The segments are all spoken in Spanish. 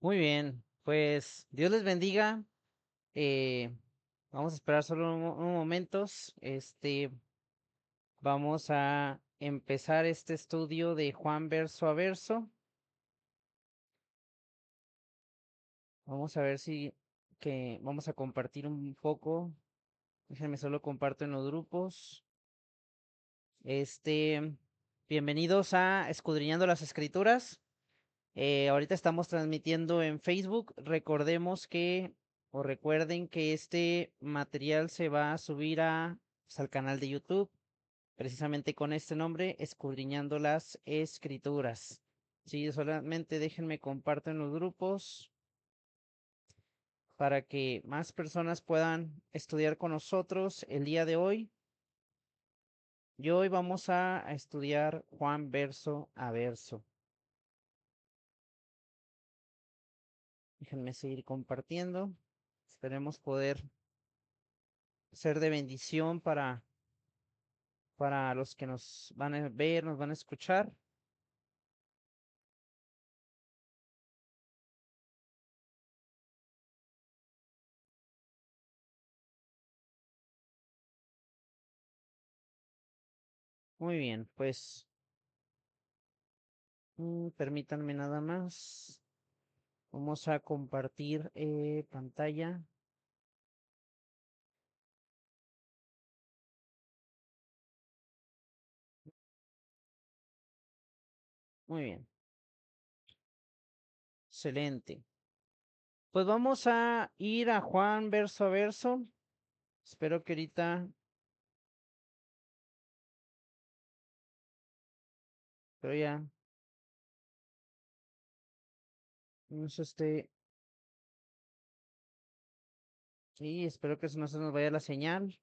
Muy bien, pues Dios les bendiga. eh, Vamos a esperar solo unos momentos. Vamos a empezar este estudio de Juan verso a verso. Vamos a ver si que vamos a compartir un poco. Déjenme solo comparto en los grupos. Este, Bienvenidos a Escudriñando las Escrituras. Ahorita estamos transmitiendo en Facebook. Recuerden que este material se va a subir pues, al canal de YouTube, precisamente con este nombre, Escudriñando las Escrituras. Sí, solamente déjenme comparto en los grupos para que más personas puedan estudiar con nosotros el día de hoy. Y hoy vamos a estudiar Juan verso a verso. Déjenme seguir compartiendo. Esperemos poder ser de bendición para los que nos van a ver, nos van a escuchar. Muy bien, pues permítanme nada más. Vamos a compartir pantalla. Muy bien, excelente. Pues vamos a ir a Juan verso a verso. Espero que ahorita, pero ya, no se esté. Sí, espero que no se nos vaya la señal.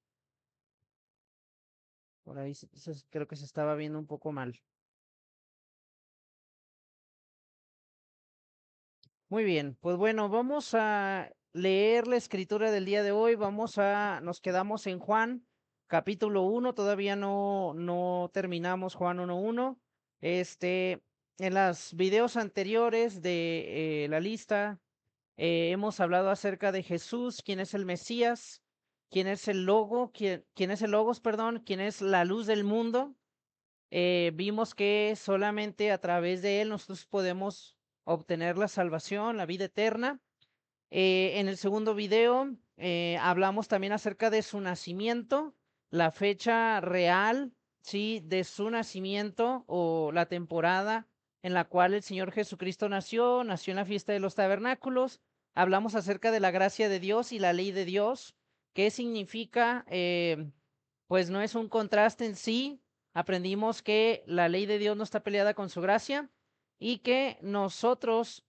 Por ahí creo que se estaba viendo un poco mal. Muy bien, pues bueno, vamos a leer la escritura del día de hoy. Nos quedamos en Juan, capítulo 1, todavía no terminamos Juan 1:1. En los videos anteriores de la lista, hemos hablado acerca de Jesús, quién es el Mesías, quién es el Logos, perdón, quién es la luz del mundo. Vimos que solamente a través de él nosotros podemos obtener la salvación, la vida eterna. En el segundo video hablamos también acerca de su nacimiento, la fecha real, sí, de su nacimiento o la temporada en la cual el Señor Jesucristo nació en la fiesta de los tabernáculos. Hablamos acerca de la gracia de Dios y la ley de Dios. ¿Qué significa? Pues no es un contraste en sí. Aprendimos que la ley de Dios no está peleada con su gracia y que nosotros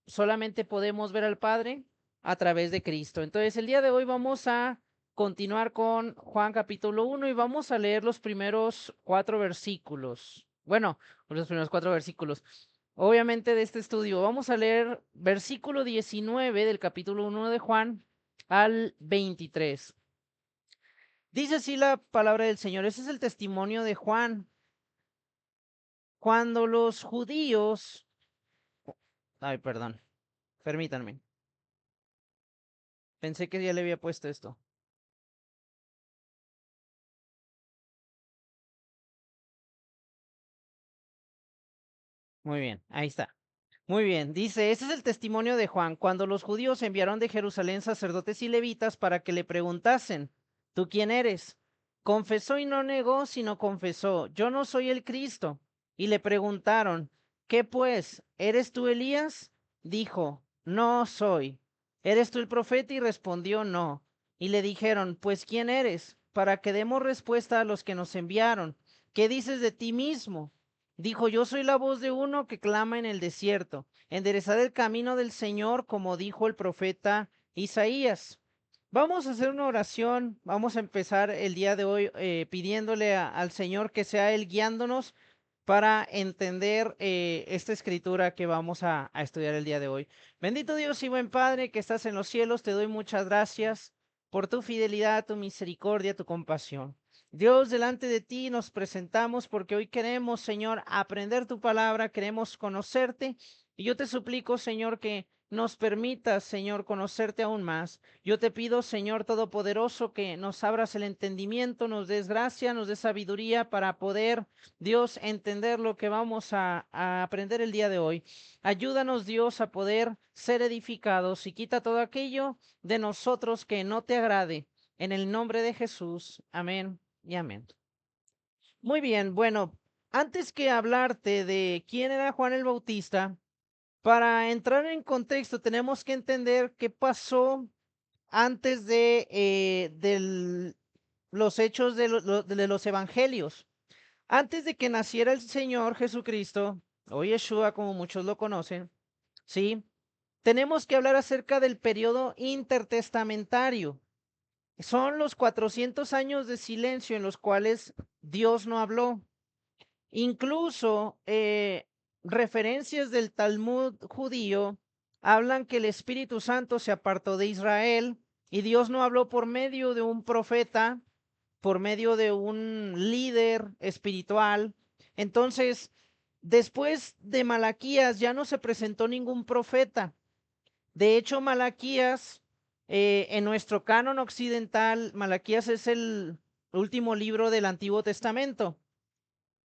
solamente podemos ver al Padre a través de Cristo. Entonces, el día de hoy vamos a continuar con Juan capítulo 1 y vamos a leer los primeros 4 versículos. Bueno, los primeros 4 versículos. Obviamente de este estudio vamos a leer versículo 19 del capítulo 1 de Juan al 23. Dice así la palabra del Señor. Ese es el testimonio de Juan. Cuando los judíos... Ay, perdón. Permítanme. Pensé que ya le había puesto esto. Muy bien, ahí está. Muy bien, dice, este es el testimonio de Juan. Cuando los judíos enviaron de Jerusalén sacerdotes y levitas para que le preguntasen, ¿tú quién eres? Confesó y no negó, sino confesó, yo no soy el Cristo. Y le preguntaron, ¿qué pues? ¿Eres tú Elías? Dijo, no soy. ¿Eres tú el profeta? Y respondió, no. Y le dijeron, pues ¿quién eres? Para que demos respuesta a los que nos enviaron. ¿Qué dices de ti mismo? Dijo, yo soy la voz de uno que clama en el desierto, enderezad el camino del Señor, como dijo el profeta Isaías. Vamos a hacer una oración, vamos a empezar el día de hoy pidiéndole al Señor que sea Él guiándonos para entender esta escritura que vamos a estudiar el día de hoy. Bendito Dios y buen Padre que estás en los cielos, te doy muchas gracias por tu fidelidad, tu misericordia, tu compasión. Dios, delante de ti nos presentamos porque hoy queremos, Señor, aprender tu palabra, queremos conocerte. Y yo te suplico, Señor, que nos permitas, Señor, conocerte aún más. Yo te pido, Señor Todopoderoso, que nos abras el entendimiento, nos des gracia, nos des sabiduría para poder, Dios, entender lo que vamos a aprender el día de hoy. Ayúdanos, Dios, a poder ser edificados y quita todo aquello de nosotros que no te agrade. En el nombre de Jesús. Amén y amén. Muy bien, bueno, antes que hablarte de quién era Juan el Bautista, para entrar en contexto tenemos que entender qué pasó antes de los hechos de los evangelios. Antes de que naciera el Señor Jesucristo, o Yeshua como muchos lo conocen, ¿sí? Tenemos que hablar acerca del periodo intertestamentario. Son los 400 años de silencio en los cuales Dios no habló. Incluso referencias del Talmud judío hablan que el Espíritu Santo se apartó de Israel y Dios no habló por medio de un profeta, por medio de un líder espiritual. Entonces, después de Malaquías ya no se presentó ningún profeta. De hecho, Malaquías, en nuestro canon occidental, Malaquías es el último libro del Antiguo Testamento.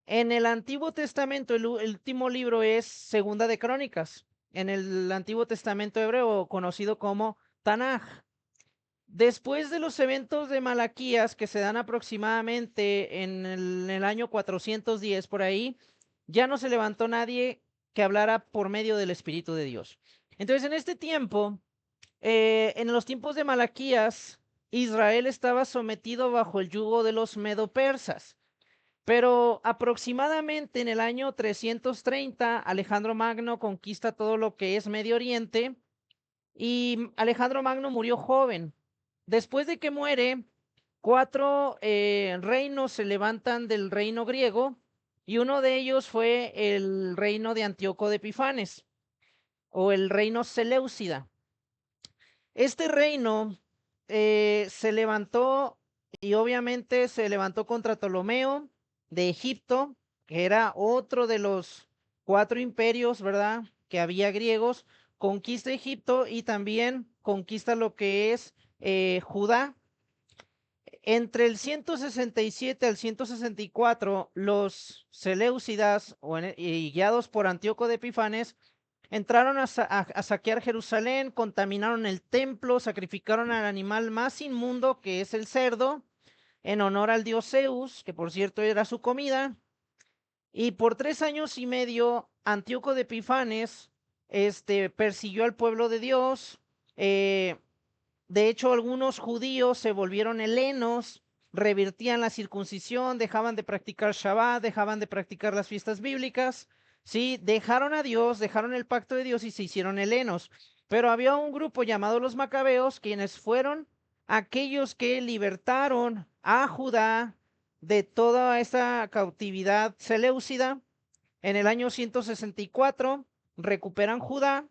En el Antiguo Testamento, el último libro es Segunda de Crónicas, en el Antiguo Testamento hebreo, conocido como Tanaj. Después de los eventos de Malaquías, que se dan aproximadamente en el año 410 por ahí, ya no se levantó nadie que hablara por medio del Espíritu de Dios. Entonces, en este tiempo, en los tiempos de Malaquías, Israel estaba sometido bajo el yugo de los medo-persas. Pero aproximadamente en el año 330, Alejandro Magno conquista todo lo que es Medio Oriente y Alejandro Magno murió joven. Después de que muere, cuatro reinos se levantan del reino griego y uno de ellos fue el reino de Antíoco de Epifanes o el reino Seleucida. Este reino se levantó y obviamente se levantó contra Ptolomeo de Egipto, que era otro de los cuatro imperios, ¿verdad? Que había griegos, conquista Egipto y también conquista lo que es Judá. Entre el 167 al 164, los Seleucidas, y guiados por Antíoco de Epifanes, entraron a saquear Jerusalén, contaminaron el templo, sacrificaron al animal más inmundo, que es el cerdo, en honor al dios Zeus, que por cierto era su comida. Y por 3 años y medio, Antíoco de Epifanes persiguió al pueblo de Dios. De hecho, algunos judíos se volvieron helenos, revertían la circuncisión, dejaban de practicar Shabbat, dejaban de practicar las fiestas bíblicas, ¿sí? Dejaron a Dios, dejaron el pacto de Dios y se hicieron helenos. Pero había un grupo llamado los Macabeos, quienes fueron aquellos que libertaron a Judá de toda esa cautividad seleucida. En el año 164 recuperan Judá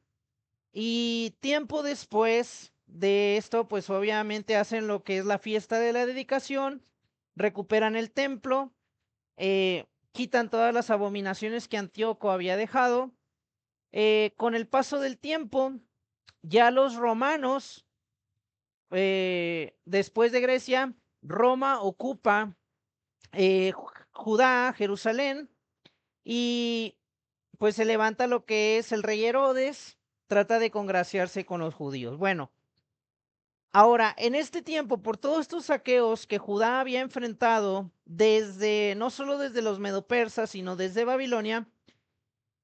y tiempo después de esto, pues obviamente hacen lo que es la fiesta de la dedicación, recuperan el templo, quitan todas las abominaciones que Antíoco había dejado. Con el paso del tiempo, ya los romanos, después de Grecia, Roma ocupa Judá, Jerusalén, y pues se levanta lo que es el rey Herodes, trata de congraciarse con los judíos. Bueno, ahora, en este tiempo, por todos estos saqueos que Judá había enfrentado desde, no solo desde los medopersas, sino desde Babilonia,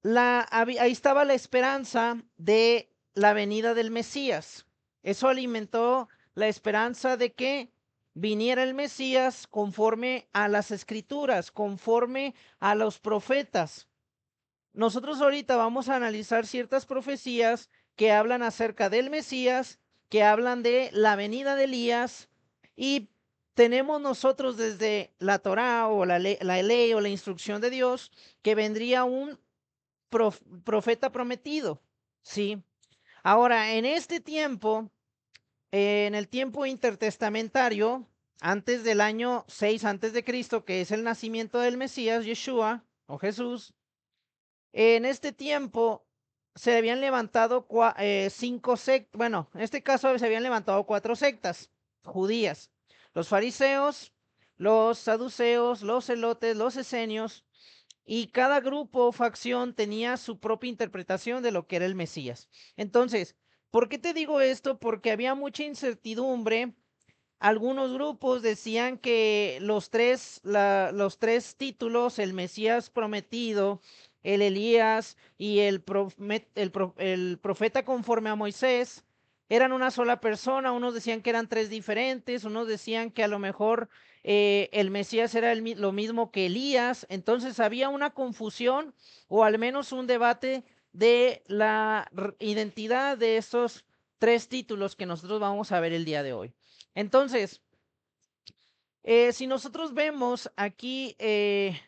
ahí estaba la esperanza de la venida del Mesías. Eso alimentó la esperanza de que viniera el Mesías conforme a las escrituras, conforme a los profetas. Nosotros ahorita vamos a analizar ciertas profecías que hablan acerca del Mesías, que hablan de la venida de Elías, y tenemos nosotros desde la Torá o la ley o la instrucción de Dios que vendría un profeta prometido, ¿sí? Ahora, en este tiempo, en el tiempo intertestamentario, antes del año 6 antes de Cristo, que es el nacimiento del Mesías, Yeshua o Jesús, en este tiempo se habían levantado 5 sectas, bueno, en este caso se habían levantado 4 sectas judías: los fariseos, los saduceos, los celotes, los esenios, y cada grupo o facción tenía su propia interpretación de lo que era el Mesías. Entonces, ¿por qué te digo esto? Porque había mucha incertidumbre. Algunos grupos decían que los tres títulos, el Mesías prometido, el Elías y el profeta conforme a Moisés, eran una sola persona. Unos decían que eran tres diferentes, unos decían que a lo mejor el Mesías era lo mismo que Elías. Entonces había una confusión, o al menos un debate de la identidad de estos tres títulos que nosotros vamos a ver el día de hoy. Entonces, si nosotros vemos aquí el,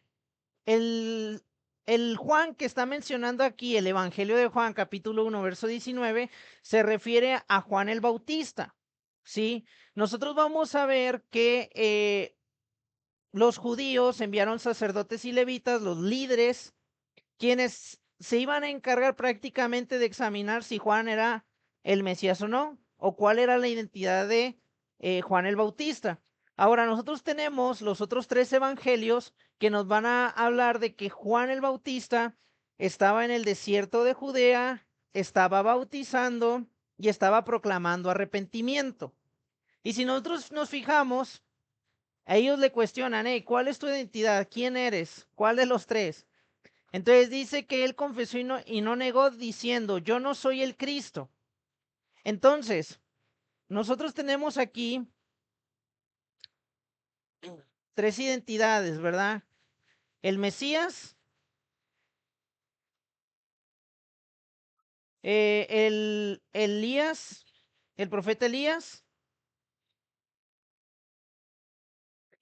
el Juan que está mencionando aquí, el Evangelio de Juan, capítulo 1, verso 19, se refiere a Juan el Bautista, ¿sí? Nosotros vamos a ver que los judíos enviaron sacerdotes y levitas, los líderes, quienes se iban a encargar prácticamente de examinar si Juan era el Mesías o no, o cuál era la identidad de Juan el Bautista. Ahora, nosotros tenemos los otros tres evangelios que nos van a hablar de que Juan el Bautista estaba en el desierto de Judea, estaba bautizando y estaba proclamando arrepentimiento. Y si nosotros nos fijamos, a ellos le cuestionan: hey, ¿cuál es tu identidad? ¿Quién eres? ¿Cuál de los tres? Entonces dice que él confesó y no negó, diciendo: yo no soy el Cristo. Entonces, nosotros tenemos aquí tres identidades, ¿verdad? El Mesías, el Elías, el profeta Elías,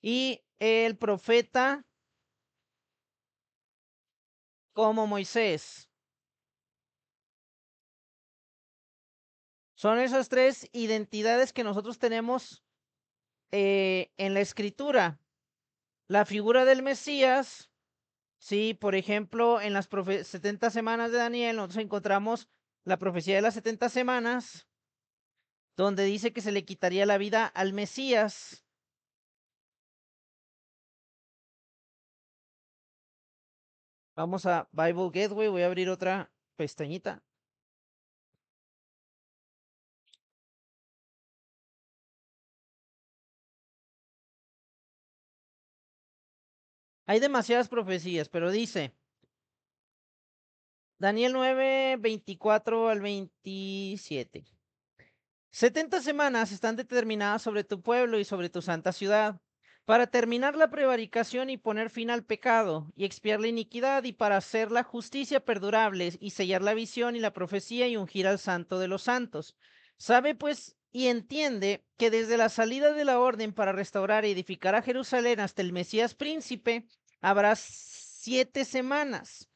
y el profeta como Moisés. Son esas tres identidades que nosotros tenemos en la escritura. La figura del Mesías, sí, por ejemplo, en las 70 semanas de Daniel, nosotros encontramos la profecía de las 70 semanas, donde dice que se le quitaría la vida al Mesías. Vamos a Bible Gateway, voy a abrir otra pestañita. Hay demasiadas profecías, pero dice Daniel 9, 24 al 27. 70 semanas están determinadas sobre tu pueblo y sobre tu santa ciudad, para terminar la prevaricación y poner fin al pecado, y expiar la iniquidad, y para hacer la justicia perdurable, y sellar la visión y la profecía, y ungir al santo de los santos. Sabe pues y entiende que desde la salida de la orden para restaurar y edificar a Jerusalén hasta el Mesías príncipe, habrá 7 semanas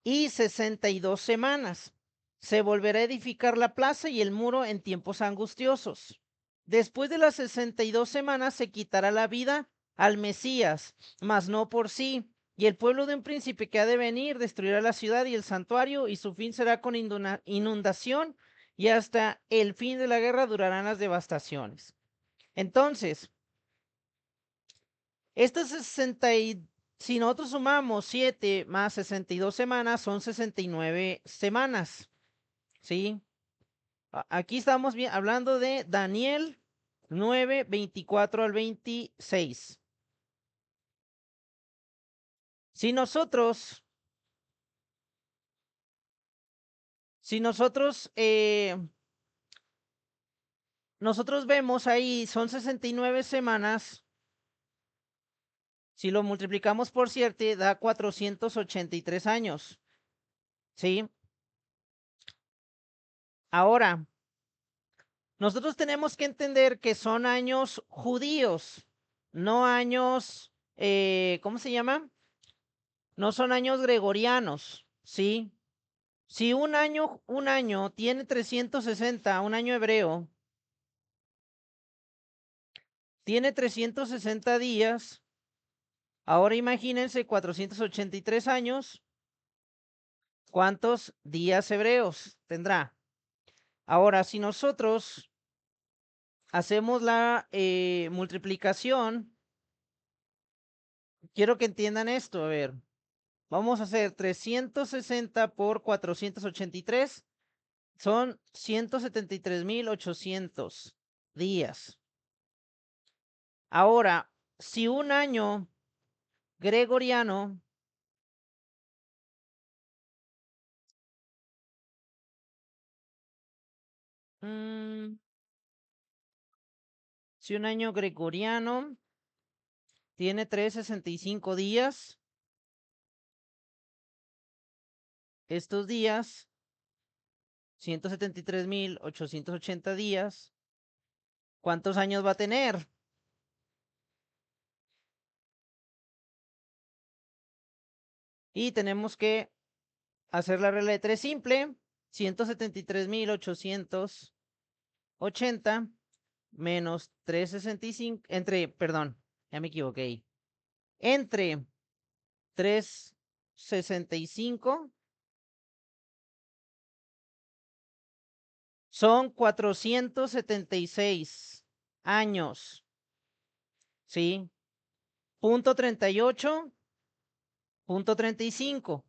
y 62 semanas. Se volverá a edificar la plaza y el muro en tiempos angustiosos. Después de las 62 semanas se quitará la vida al Mesías, mas no por sí. Y el pueblo de un príncipe que ha de venir destruirá la ciudad y el santuario, y su fin será con inundación, y hasta el fin de la guerra durarán las devastaciones. Entonces, estas 60 si nosotros sumamos 7 más 62 semanas, son 69 semanas, ¿sí? Aquí estamos hablando de Daniel 9, 24 al 26. Si nosotros, si nosotros, nosotros vemos ahí, son 69 semanas. Si lo multiplicamos por 7, da 483 años, ¿sí? Ahora, nosotros tenemos que entender que son años judíos, no años, ¿cómo se llama? No son años gregorianos, ¿sí? Si un año tiene 360, un año hebreo, tiene 360 días, ahora imagínense 483 años, ¿Cuántos días hebreos tendrá? Ahora, si nosotros hacemos la multiplicación, quiero que entiendan esto. A ver, vamos a hacer 360 por 483. Son 173,800 días. Ahora, si un año gregoriano si un año gregoriano tiene 365 días, estos días, 173,880 días, ¿cuántos años va a tener? Y tenemos que hacer la regla de 3 simple, 173,880 menos 365, perdón, ya me equivoqué, entre 365 son 476 años, ¿sí? Punto 38, punto 35.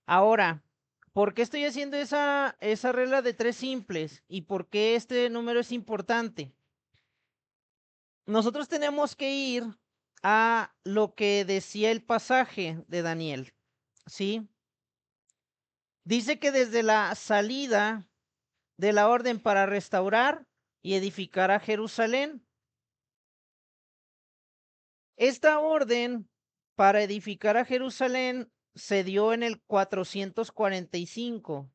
Ahora, ¿por qué estoy haciendo esa regla de 3 simples? ¿Y por qué este número es importante? Nosotros tenemos que ir a lo que decía el pasaje de Daniel, ¿sí? Dice que desde la salida de la orden para restaurar y edificar a Jerusalén, esta orden para edificar a Jerusalén se dio en el 445.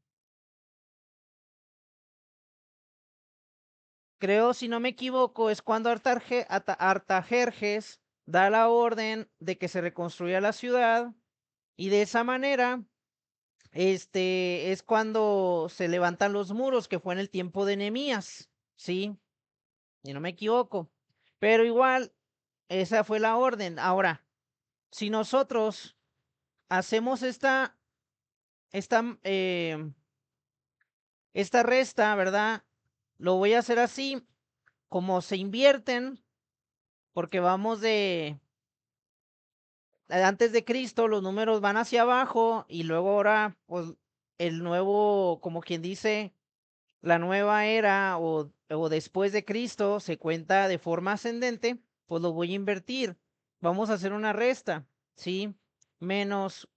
Creo, si no me equivoco, es cuando Artajerjes da la orden de que se reconstruya la ciudad y de esa manera, es cuando se levantan los muros, que fue en el tiempo de Nehemías, ¿sí? Si no me equivoco. Pero igual, esa fue la orden. Ahora, si nosotros hacemos esta, esta resta, ¿verdad? Lo voy a hacer así, como se invierten, porque vamos de antes de Cristo, los números van hacia abajo y luego ahora, pues el nuevo, como quien dice, la nueva era o después de Cristo se cuenta de forma ascendente, pues lo voy a invertir. Vamos a hacer una resta, ¿sí? Menos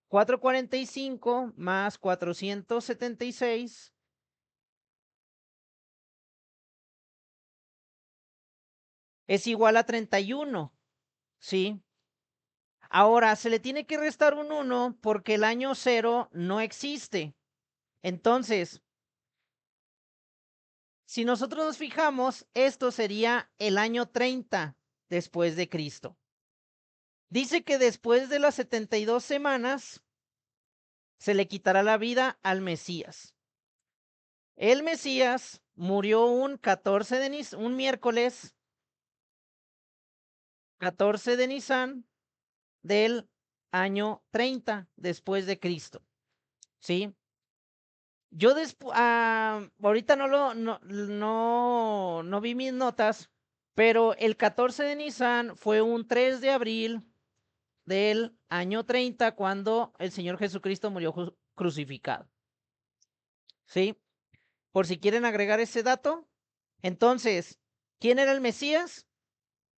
445 más 476 es igual a 31, ¿sí? Ahora, se le tiene que restar un 1 porque el año 0 no existe. Entonces, si nosotros nos fijamos, esto sería el año 30 después de Cristo. Dice que después de las 72 semanas se le quitará la vida al Mesías. El Mesías murió un miércoles 14 de Nisan del año 30 después de Cristo. ¿Sí? Yo ahorita no vi mis notas, pero el 14 de Nisan fue un 3 de abril del año 30 cuando el Señor Jesucristo murió crucificado. ¿Sí? Por si quieren agregar ese dato. Entonces, ¿quién era el Mesías?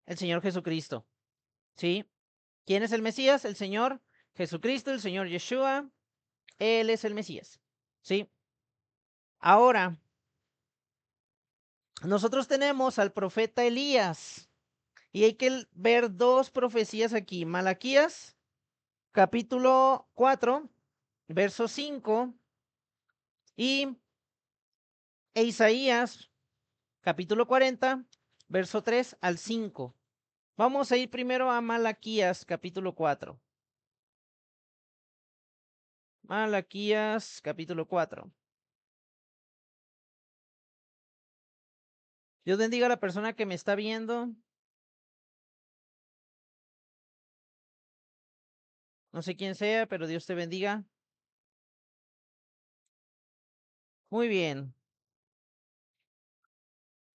El Señor Jesucristo. ¿Sí? ¿Quién es el Mesías? El Señor Jesucristo, el Señor Yeshua. Él es el Mesías. ¿Sí? Ahora, nosotros tenemos al profeta Elías y hay que ver dos profecías aquí. Malaquías, capítulo 4, verso 5 y Isaías, capítulo 40, verso 3 al 5. Vamos a ir primero a Malaquías, capítulo 4. Malaquías, capítulo 4. Dios bendiga a la persona que me está viendo. No sé quién sea, pero Dios te bendiga. Muy bien.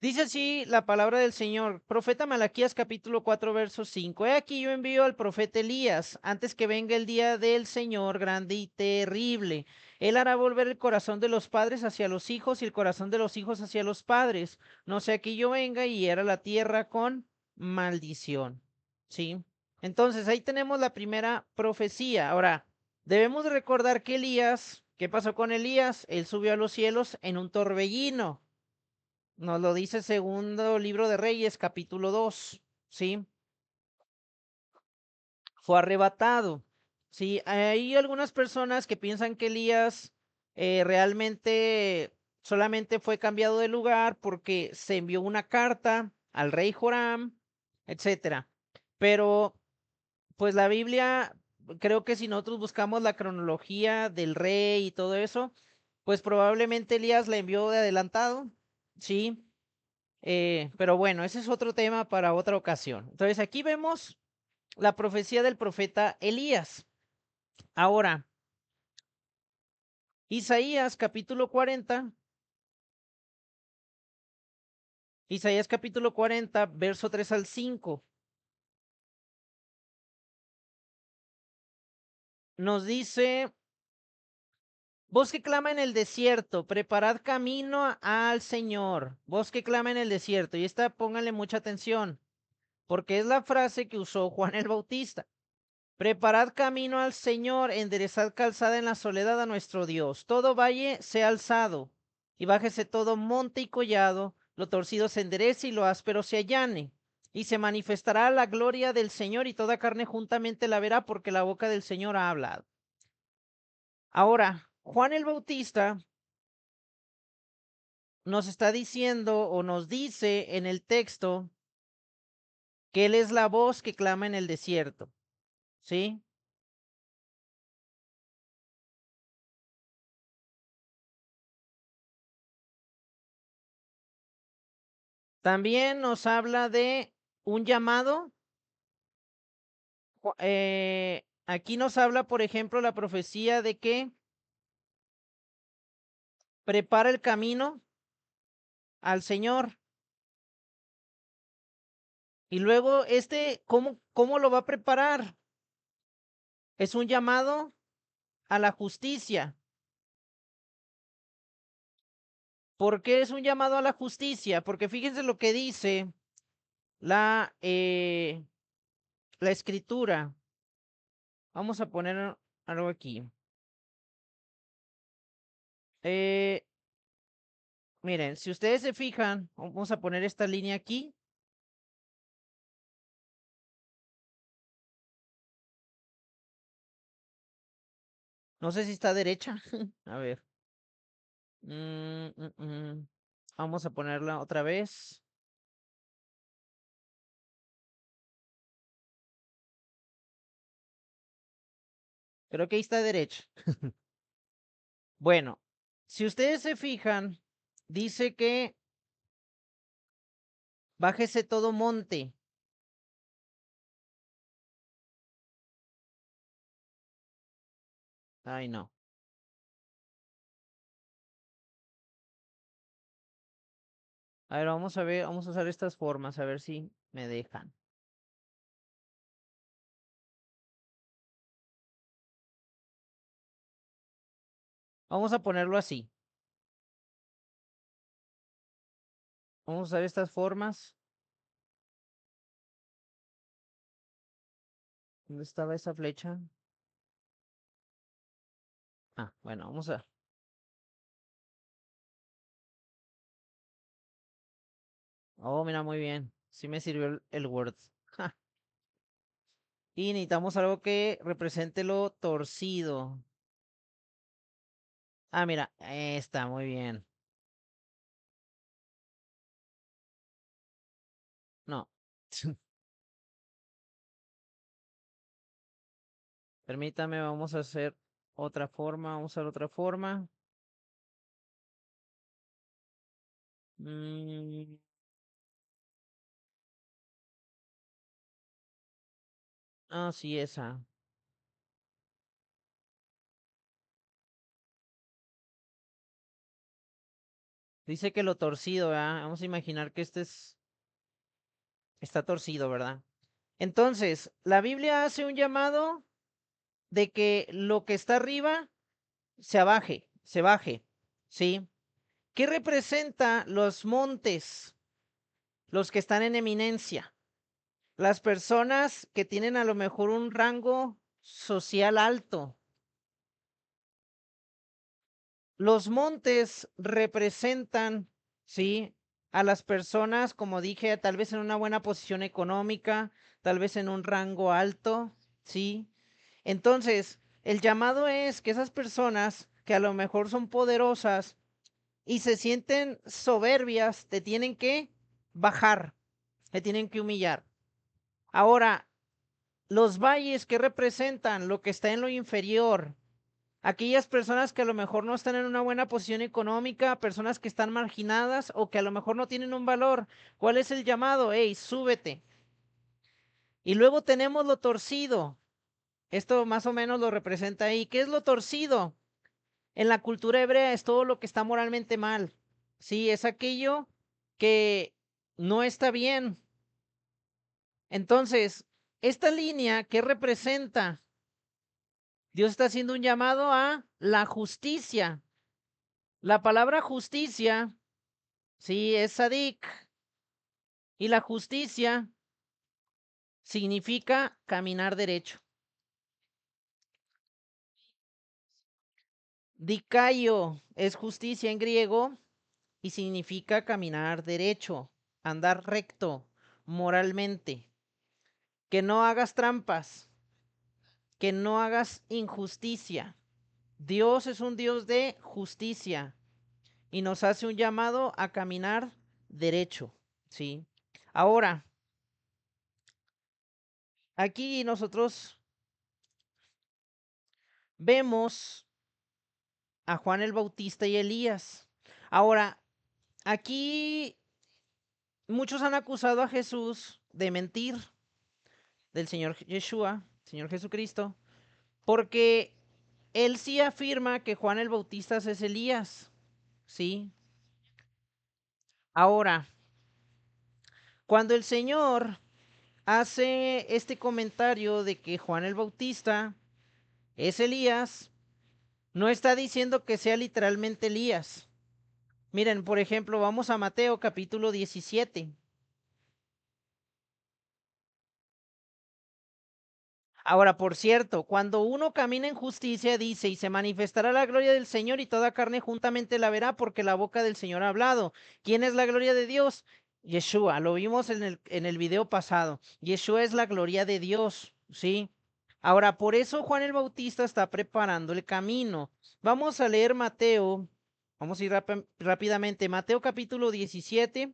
Dice así la palabra del Señor, profeta Malaquías capítulo 4 verso 5. He aquí yo envío al profeta Elías antes que venga el día del Señor grande y terrible. Él hará volver el corazón de los padres hacia los hijos y el corazón de los hijos hacia los padres. No sea que yo venga y hiera la tierra con maldición. ¿Sí? Entonces ahí tenemos la primera profecía. Ahora, debemos de recordar que Elías, ¿qué pasó con Elías? Él subió a los cielos en un torbellino. Nos lo dice segundo libro de Reyes, capítulo 2, ¿sí? Fue arrebatado, ¿sí? Hay algunas personas que piensan que Elías realmente solamente fue cambiado de lugar porque se envió una carta al rey Joram, etcétera. Pero, pues la Biblia, creo que si nosotros buscamos la cronología del rey y todo eso, pues probablemente Elías la envió de adelantado, ¿sí? Pero bueno, ese es otro tema para otra ocasión. Entonces aquí vemos la profecía del profeta Elías. Ahora, Isaías capítulo 40, Isaías capítulo 40, verso 3 al 5, nos dice, voz que clama en el desierto, preparad camino al Señor, voz que clama en el desierto. Y esta pónganle mucha atención, porque es la frase que usó Juan el Bautista. Preparad camino al Señor, enderezad calzada en la soledad a nuestro Dios. Todo valle sea alzado, y bájese todo monte y collado, lo torcido se enderece y lo áspero se allane. Y se manifestará la gloria del Señor, y toda carne juntamente la verá, porque la boca del Señor ha hablado. Ahora, Juan el Bautista nos está diciendo o nos dice en el texto que él es la voz que clama en el desierto, ¿sí? También nos habla de un llamado. Aquí nos habla, por ejemplo, la profecía de que prepara el camino al Señor. Y luego, ¿cómo lo va a preparar? Es un llamado a la justicia. ¿Por qué es un llamado a la justicia? Porque fíjense lo que dice la, eh, la escritura. Vamos a poner algo aquí. Eh, Miren, si ustedes se fijan, vamos a poner esta línea aquí. No sé si está derecha. A ver. Mm, mm, mm. Vamos a ponerla otra vez. Creo que ahí está derecha. Bueno, si ustedes se fijan, dice que bájese todo monte. Ay, no. A ver, vamos a ver, vamos a usar estas formas, a ver si me dejan. Vamos a ponerlo así. Vamos a usar estas formas. ¿Dónde estaba esa flecha? Ah, bueno, vamos a. Oh, mira, muy bien. Sí me sirvió el Word. Ja. Y necesitamos algo que represente lo torcido. Ah, mira, está muy bien. No. Permítame, vamos a hacer otra forma, vamos a hacer otra forma. Mm, ah, sí, esa. Dice que lo torcido, ¿verdad? Vamos a imaginar que está torcido, ¿verdad? Entonces, la Biblia hace un llamado de que lo que está arriba se baje, ¿sí? ¿Qué representa los montes, los que están en eminencia? Las personas que tienen a lo mejor un rango social alto. Los montes representan, ¿sí? A las personas, como dije, tal vez en una buena posición económica, tal vez en un rango alto, ¿sí? Entonces, el llamado es que esas personas que a lo mejor son poderosas y se sienten soberbias, te tienen que bajar, te tienen que humillar. Ahora, los valles que representan lo que está en lo inferior, aquellas personas que a lo mejor no están en una buena posición económica, personas que están marginadas o que a lo mejor no tienen un valor. ¿Cuál es el llamado? Hey, súbete. Y luego tenemos lo torcido. Esto más o menos lo representa ahí. ¿Qué es lo torcido? En la cultura hebrea es todo lo que está moralmente mal. Sí, es aquello que no está bien. Entonces, esta línea, ¿qué representa? Dios está haciendo un llamado a la justicia. La palabra justicia, sí, es sadik. Y la justicia significa caminar derecho. Dikaio es justicia en griego y significa caminar derecho, andar recto, moralmente. Que no hagas trampas, que no hagas injusticia. Dios es un Dios de justicia y nos hace un llamado a caminar derecho, ¿sí? Ahora, aquí nosotros vemos a Juan el Bautista y Elías. Ahora, aquí muchos han acusado a Jesús de mentir, del Señor Yeshua, Señor Jesucristo, porque él sí afirma que Juan el Bautista es Elías, ¿sí? Ahora, cuando el Señor hace este comentario de que Juan el Bautista es Elías, no está diciendo que sea literalmente Elías. Miren, por ejemplo, vamos a Mateo capítulo 17. Ahora, por cierto, cuando uno camina en justicia, dice, y se manifestará la gloria del Señor y toda carne juntamente la verá porque la boca del Señor ha hablado. ¿Quién es la gloria de Dios? Yeshua, lo vimos en el video pasado. Yeshua es la gloria de Dios, ¿sí? Ahora, por eso Juan el Bautista está preparando el camino. Vamos a leer Mateo, vamos a ir rápidamente. Mateo capítulo 17.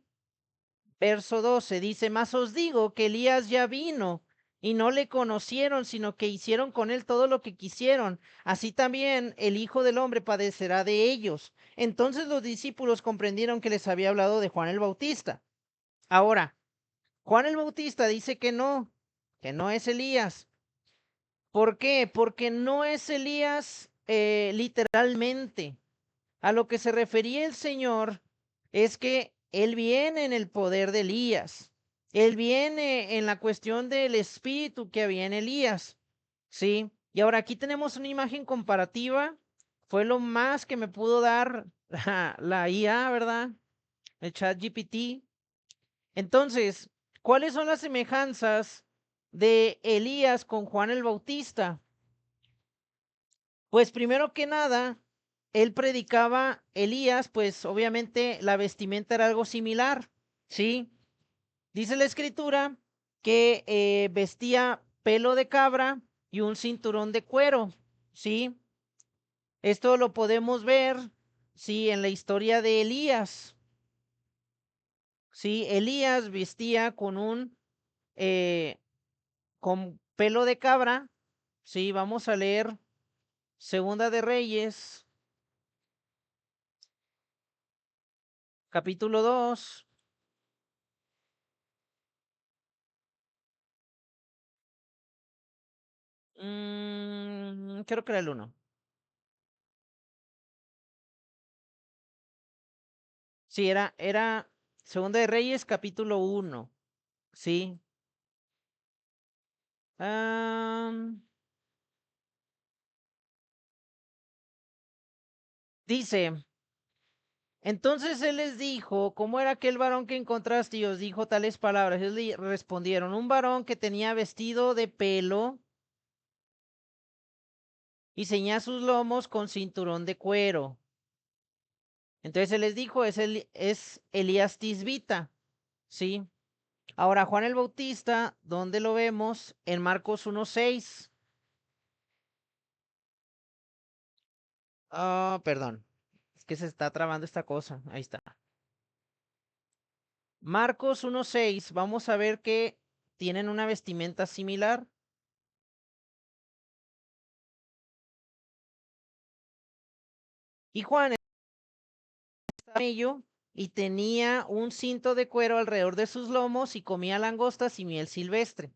Verso 12 dice, mas os digo que Elías ya vino y no le conocieron, sino que hicieron con él todo lo que quisieron. Así también el Hijo del Hombre padecerá de ellos. Entonces los discípulos comprendieron que les había hablado de Juan el Bautista. Ahora, Juan el Bautista dice que no es Elías. ¿Por qué? Porque no es Elías literalmente. A lo que se refería el Señor es que Él viene en el poder de Elías. Él viene en la cuestión del espíritu que había en Elías. ¿Sí? Y ahora aquí tenemos una imagen comparativa. Fue lo más que me pudo dar la IA, ¿verdad? El chat GPT. Entonces, ¿cuáles son las semejanzas de Elías con Juan el Bautista? Pues primero que nada, él predicaba Elías, pues obviamente la vestimenta era algo similar, ¿sí? Dice la escritura que vestía pelo de cabra y un cinturón de cuero, ¿sí? Esto lo podemos ver, sí, en la historia de Elías, ¿sí? Elías vestía eh, con pelo de cabra, ¿sí? Vamos a leer Segunda de Reyes, capítulo 2. Creo que era el uno. Sí, era Segunda de Reyes, capítulo 1. Sí. Am, dice, entonces él les dijo, ¿cómo era aquel varón que encontraste? Y os dijo tales palabras. Ellos le respondieron, un varón que tenía vestido de pelo y ceñía sus lomos con cinturón de cuero. Entonces él les dijo, es Elías Tisbita, ¿sí? Ahora, Juan el Bautista, ¿dónde lo vemos? En Marcos 1:6. Ah, perdón, es que se está trabando esta cosa. Ahí está. Marcos 1:6, vamos a ver que tienen una vestimenta similar. Y Juan estaba camello y tenía un cinto de cuero alrededor de sus lomos y comía langostas y miel silvestre.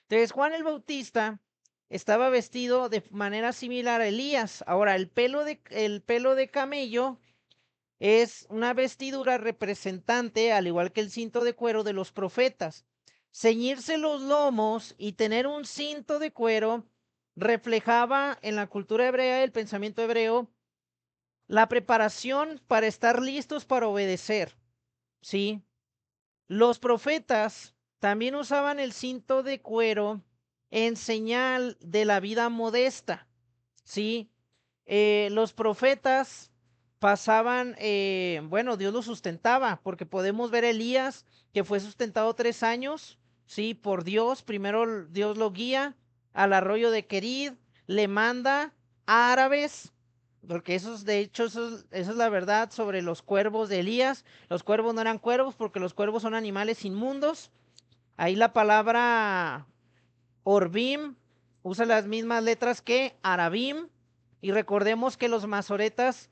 Entonces, Juan el Bautista estaba vestido de manera similar a Elías. Ahora, el pelo de camello es una vestidura representante, al igual que el cinto de cuero de los profetas. Ceñirse los lomos y tener un cinto de cuero reflejaba en la cultura hebrea, el pensamiento hebreo, la preparación para estar listos para obedecer, ¿sí? Los profetas también usaban el cinto de cuero en señal de la vida modesta, ¿sí? Los profetas pasaban, bueno, Dios los sustentaba, porque podemos ver a Elías, que fue sustentado 3 años, ¿sí? Por Dios. Primero Dios lo guía al arroyo de Querid, le manda árabes, porque de hecho, eso es la verdad sobre los cuervos de Elías. Los cuervos no eran cuervos porque los cuervos son animales inmundos. Ahí la palabra Orbim usa las mismas letras que Arabim. Y recordemos que los masoretas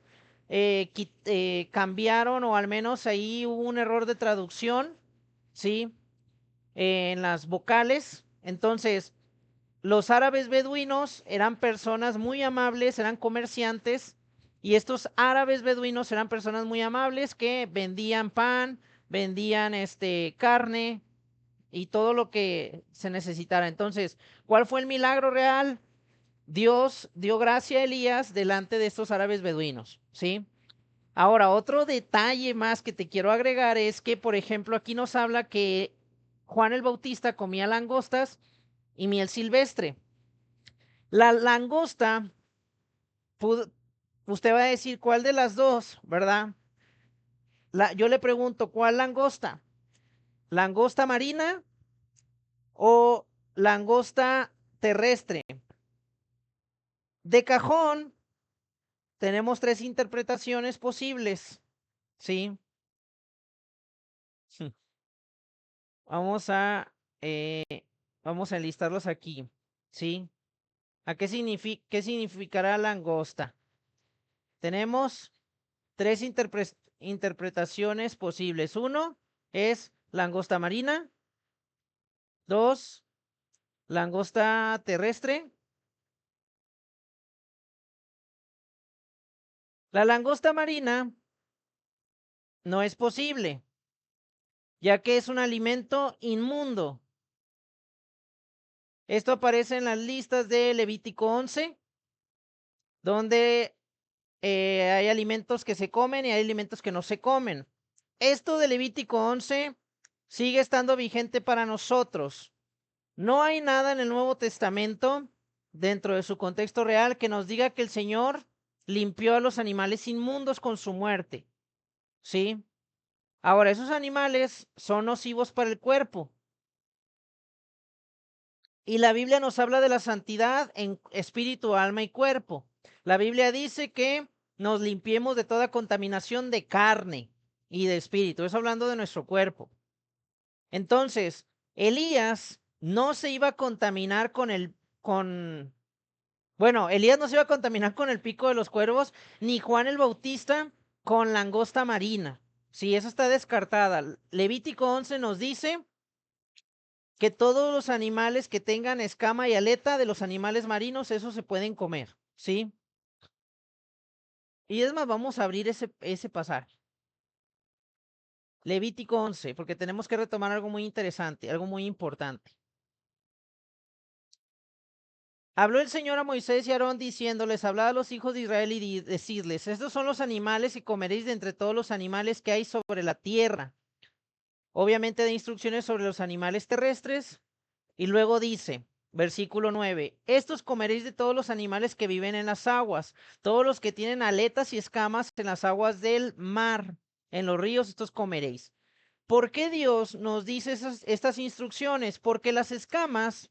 cambiaron, o al menos ahí hubo un error de traducción, ¿sí? En las vocales. Entonces, los árabes beduinos eran personas muy amables, eran comerciantes, y estos árabes beduinos eran personas muy amables que vendían pan, vendían carne y todo lo que se necesitara. Entonces, ¿cuál fue el milagro real? Dios dio gracia a Elías delante de estos árabes beduinos, ¿sí? Ahora, otro detalle más que te quiero agregar es que, por ejemplo, aquí nos habla que Juan el Bautista comía langostas y miel silvestre. La langosta, usted va a decir cuál de las dos, ¿verdad? Yo le pregunto, ¿cuál langosta? ¿Langosta marina o langosta terrestre? De cajón, tenemos tres interpretaciones posibles, ¿sí? Vamos a, eh, vamos a enlistarlos aquí, ¿sí? ¿Qué significará langosta? Tenemos tres interpretaciones posibles. Uno es langosta marina. Dos, langosta terrestre. La langosta marina no es posible, ya que es un alimento inmundo. Esto aparece en las listas de Levítico 11, donde hay alimentos que se comen y hay alimentos que no se comen. Esto de Levítico 11 sigue estando vigente para nosotros. No hay nada en el Nuevo Testamento, dentro de su contexto real, que nos diga que el Señor limpió a los animales inmundos con su muerte, ¿sí? Ahora, esos animales son nocivos para el cuerpo. Y la Biblia nos habla de la santidad en espíritu, alma y cuerpo. La Biblia dice que nos limpiemos de toda contaminación de carne y de espíritu. Eso hablando de nuestro cuerpo. Entonces, Elías no se iba a contaminar bueno, Elías no se iba a contaminar con el pico de los cuervos, ni Juan el Bautista con langosta marina. Sí, eso está descartada. Levítico 11 nos dice que todos los animales que tengan escama y aleta de los animales marinos, esos se pueden comer, ¿sí? Y es más, vamos a abrir ese pasaje. Levítico 11, porque tenemos que retomar algo muy interesante, algo muy importante. Habló el Señor a Moisés y a Aarón diciéndoles, hablad a los hijos de Israel y decidles, estos son los animales y comeréis de entre todos los animales que hay sobre la tierra. Obviamente de instrucciones sobre los animales terrestres. Y luego dice, versículo 9, estos comeréis de todos los animales que viven en las aguas, todos los que tienen aletas y escamas en las aguas del mar, en los ríos, estos comeréis. ¿Por qué Dios nos dice estas instrucciones? Porque las escamas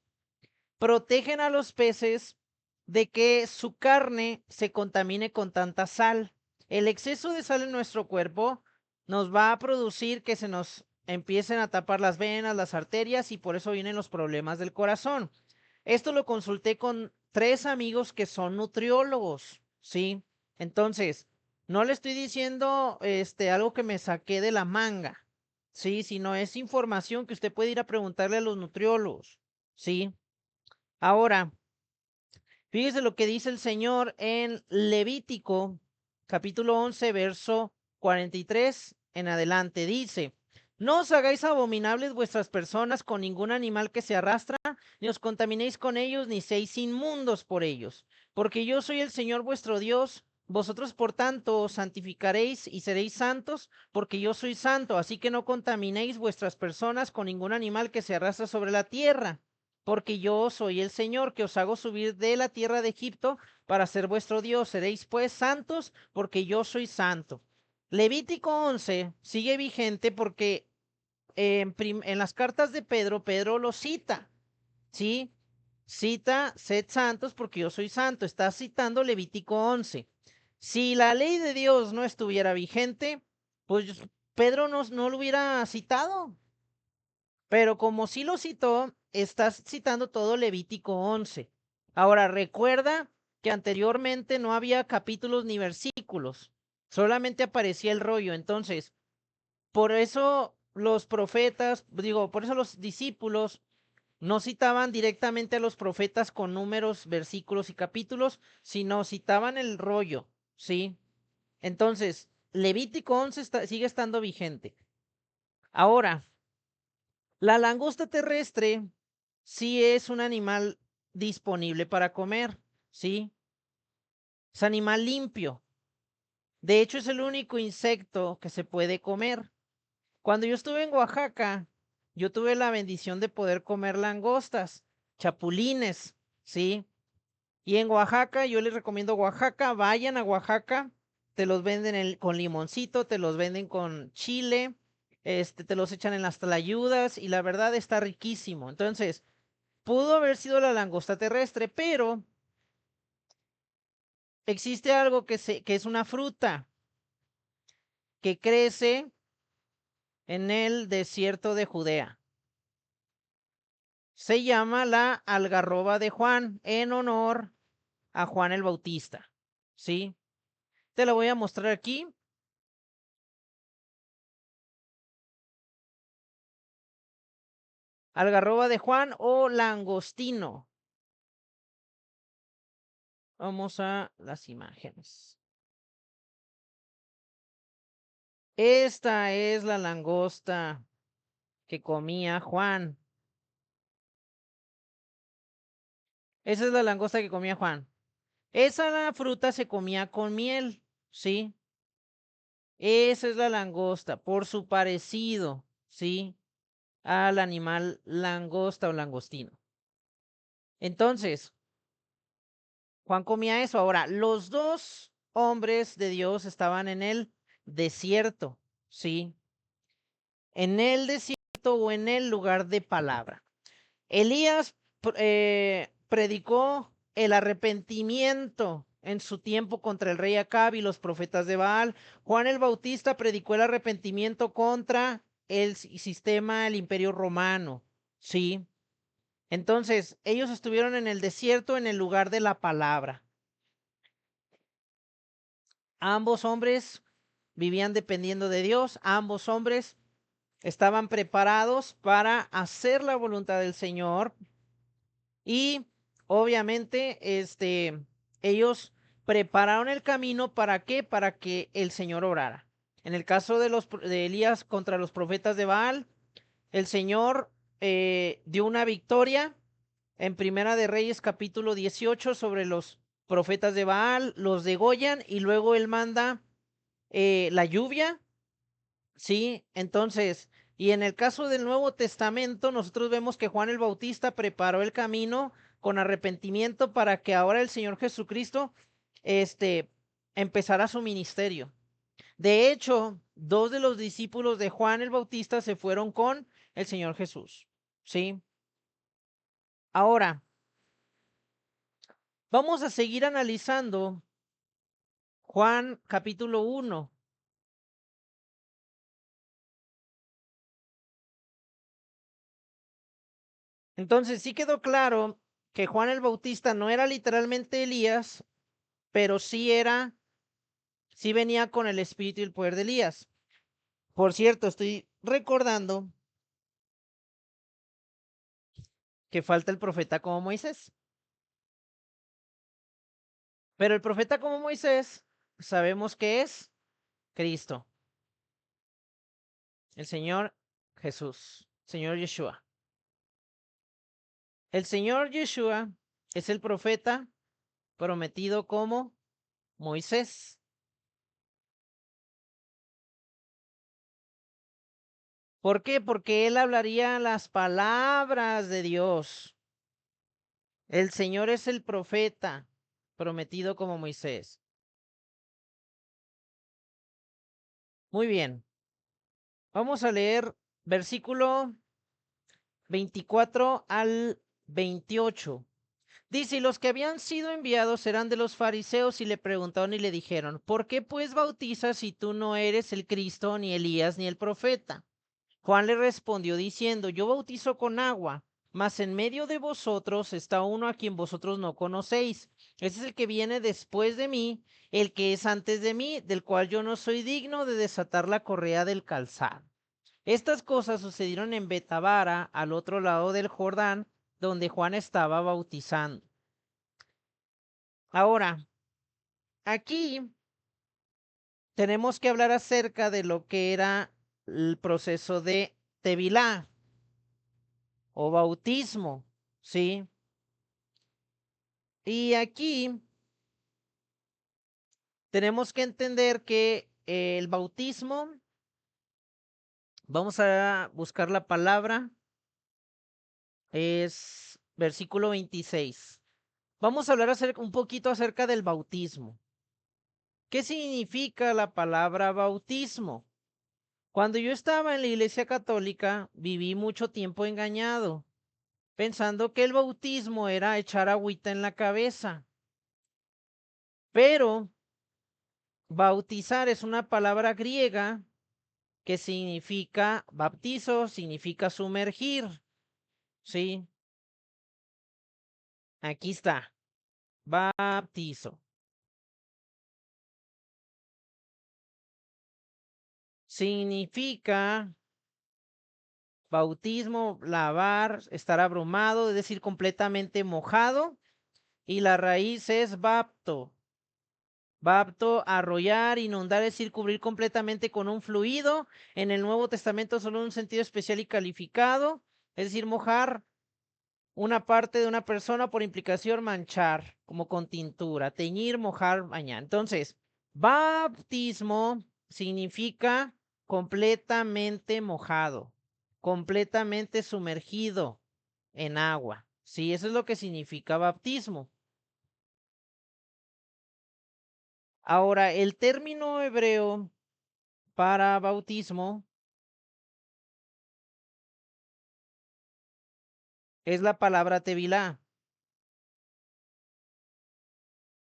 protegen a los peces de que su carne se contamine con tanta sal. El exceso de sal en nuestro cuerpo nos va a producir que se nos empiecen a tapar las venas, las arterias y por eso vienen los problemas del corazón. Esto lo consulté con 3 amigos que son nutriólogos, ¿sí? Entonces, no le estoy diciendo algo que me saqué de la manga, ¿sí? Sino es información que usted puede ir a preguntarle a los nutriólogos, ¿sí? Ahora, fíjese lo que dice el Señor en Levítico, capítulo 11, verso 43 en adelante. Dice, no os hagáis abominables vuestras personas con ningún animal que se arrastra, ni os contaminéis con ellos, ni seáis inmundos por ellos, porque yo soy el Señor vuestro Dios. Vosotros, por tanto, os santificaréis y seréis santos, porque yo soy santo, así que no contaminéis vuestras personas con ningún animal que se arrastra sobre la tierra, porque yo soy el Señor que os hago subir de la tierra de Egipto para ser vuestro Dios. Seréis pues santos, porque yo soy santo. Levítico 11 sigue vigente porque en las cartas de Pedro, Pedro lo cita, ¿sí? Cita, sed santos porque yo soy santo. Está citando Levítico 11. Si la ley de Dios no estuviera vigente, pues Pedro no lo hubiera citado. Pero como sí lo citó, estás citando todo Levítico 11. Ahora, recuerda que anteriormente no había capítulos ni versículos, solamente aparecía el rollo. Entonces, por eso los profetas, digo, por eso los discípulos no citaban directamente a los profetas con números, versículos y capítulos, sino citaban el rollo, ¿sí? Entonces, Levítico 11 sigue estando vigente. Ahora, la langosta terrestre sí es un animal disponible para comer, ¿sí? Es animal limpio. De hecho, es el único insecto que se puede comer. Cuando yo estuve en Oaxaca, yo tuve la bendición de poder comer langostas, chapulines, ¿sí? Y en Oaxaca, yo les recomiendo Oaxaca, vayan a Oaxaca, te los venden con limoncito, te los venden con chile, te los echan en las tlayudas y la verdad está riquísimo. Entonces, pudo haber sido la langosta terrestre, pero existe algo que es una fruta que crece en el desierto de Judea. Se llama la algarroba de Juan en honor a Juan el Bautista, ¿sí? Te la voy a mostrar aquí. Algarroba de Juan o langostino. Vamos a las imágenes. Esta es la langosta que comía Juan. Esa es la langosta que comía Juan. Esa fruta se comía con miel, ¿sí? Esa es la langosta, por su parecido, ¿sí? Al animal langosta o langostino. Entonces, Juan comía eso. Ahora, los 2 hombres de Dios estaban en el desierto, ¿sí? En el desierto o en el lugar de palabra. Elías predicó el arrepentimiento en su tiempo contra el rey Acab y los profetas de Baal. Juan el Bautista predicó el arrepentimiento contra el sistema, el imperio romano, ¿sí? Entonces, ellos estuvieron en el desierto, en el lugar de la palabra. Ambos hombres vivían dependiendo de Dios, ambos hombres estaban preparados para hacer la voluntad del Señor y obviamente ellos prepararon el camino para qué, para que el Señor orara. En el caso de Elías contra los profetas de Baal, el Señor dio una victoria en Primera de Reyes capítulo 18 sobre los profetas de Baal, los degollan y luego él manda la lluvia, ¿sí? Entonces, y en el caso del Nuevo Testamento, nosotros vemos que Juan el Bautista preparó el camino con arrepentimiento para que ahora el Señor Jesucristo, empezara su ministerio. De hecho, dos de los discípulos de Juan el Bautista se fueron con el Señor Jesús, ¿sí? Ahora, vamos a seguir analizando Juan capítulo 1. Entonces, sí quedó claro que Juan el Bautista no era literalmente Elías, pero sí venía con el espíritu y el poder de Elías. Por cierto, estoy recordando que falta el profeta como Moisés. Pero el profeta como Moisés, sabemos que es Cristo, el Señor Jesús, Señor Yeshua. El Señor Yeshua es el profeta prometido como Moisés. ¿Por qué? Porque él hablaría las palabras de Dios. El Señor es el profeta prometido como Moisés. Muy bien. Vamos a leer versículo 24 al 28. Dice, y los que habían sido enviados eran de los fariseos y le preguntaron y le dijeron, ¿por qué pues bautizas si tú no eres el Cristo, ni Elías, ni el profeta? Juan le respondió diciendo, yo bautizo con agua, mas en medio de vosotros está uno a quien vosotros no conocéis. Ese es el que viene después de mí, el que es antes de mí, del cual yo no soy digno de desatar la correa del calzado. Estas cosas sucedieron en Betabara, al otro lado del Jordán, donde Juan estaba bautizando. Ahora, aquí tenemos que hablar acerca de lo que era el proceso de Tevilá o bautismo, ¿sí? Y aquí tenemos que entender que el bautismo, vamos a buscar la palabra, es versículo 26. Vamos a hablar un poquito acerca del bautismo. ¿Qué significa la palabra bautismo? Cuando yo estaba en la iglesia católica, viví mucho tiempo engañado, pensando que el bautismo era echar agüita en la cabeza. Pero bautizar es una palabra griega que significa baptizo, significa sumergir, ¿sí? Aquí está, baptizo. Significa bautismo, lavar, estar abrumado, es decir, completamente mojado. Y la raíz es bapto. Bapto, arrollar, inundar, es decir, cubrir completamente con un fluido. En el Nuevo Testamento solo en un sentido especial y calificado, es decir, mojar una parte de una persona, por implicación manchar, como con tintura, teñir, mojar, bañar. Entonces, bautismo significa completamente mojado, completamente sumergido en agua. Sí, eso es lo que significa bautismo. Ahora, el término hebreo para bautismo es la palabra tevilá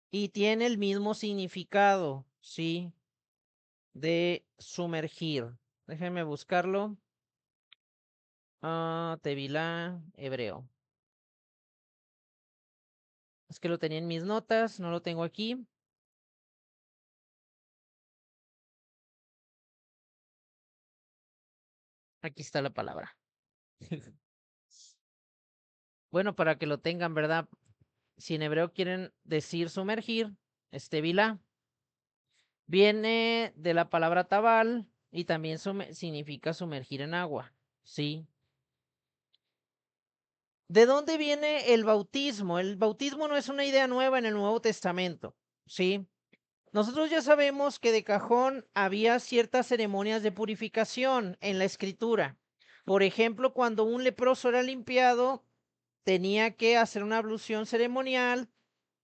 y tiene el mismo significado, ¿sí? De sumergir. Déjenme buscarlo. Tevilá, hebreo. Es que lo tenía en mis notas, no lo tengo aquí. Aquí está la palabra. Bueno, para que lo tengan, ¿verdad? Si en hebreo quieren decir sumergir, es tevilá. Viene de la palabra tabal y también significa sumergir en agua, ¿sí? ¿De dónde viene el bautismo? El bautismo no es una idea nueva en el Nuevo Testamento, ¿sí? Nosotros ya sabemos que de cajón había ciertas ceremonias de purificación en la Escritura. Por ejemplo, cuando un leproso era limpiado, tenía que hacer una ablución ceremonial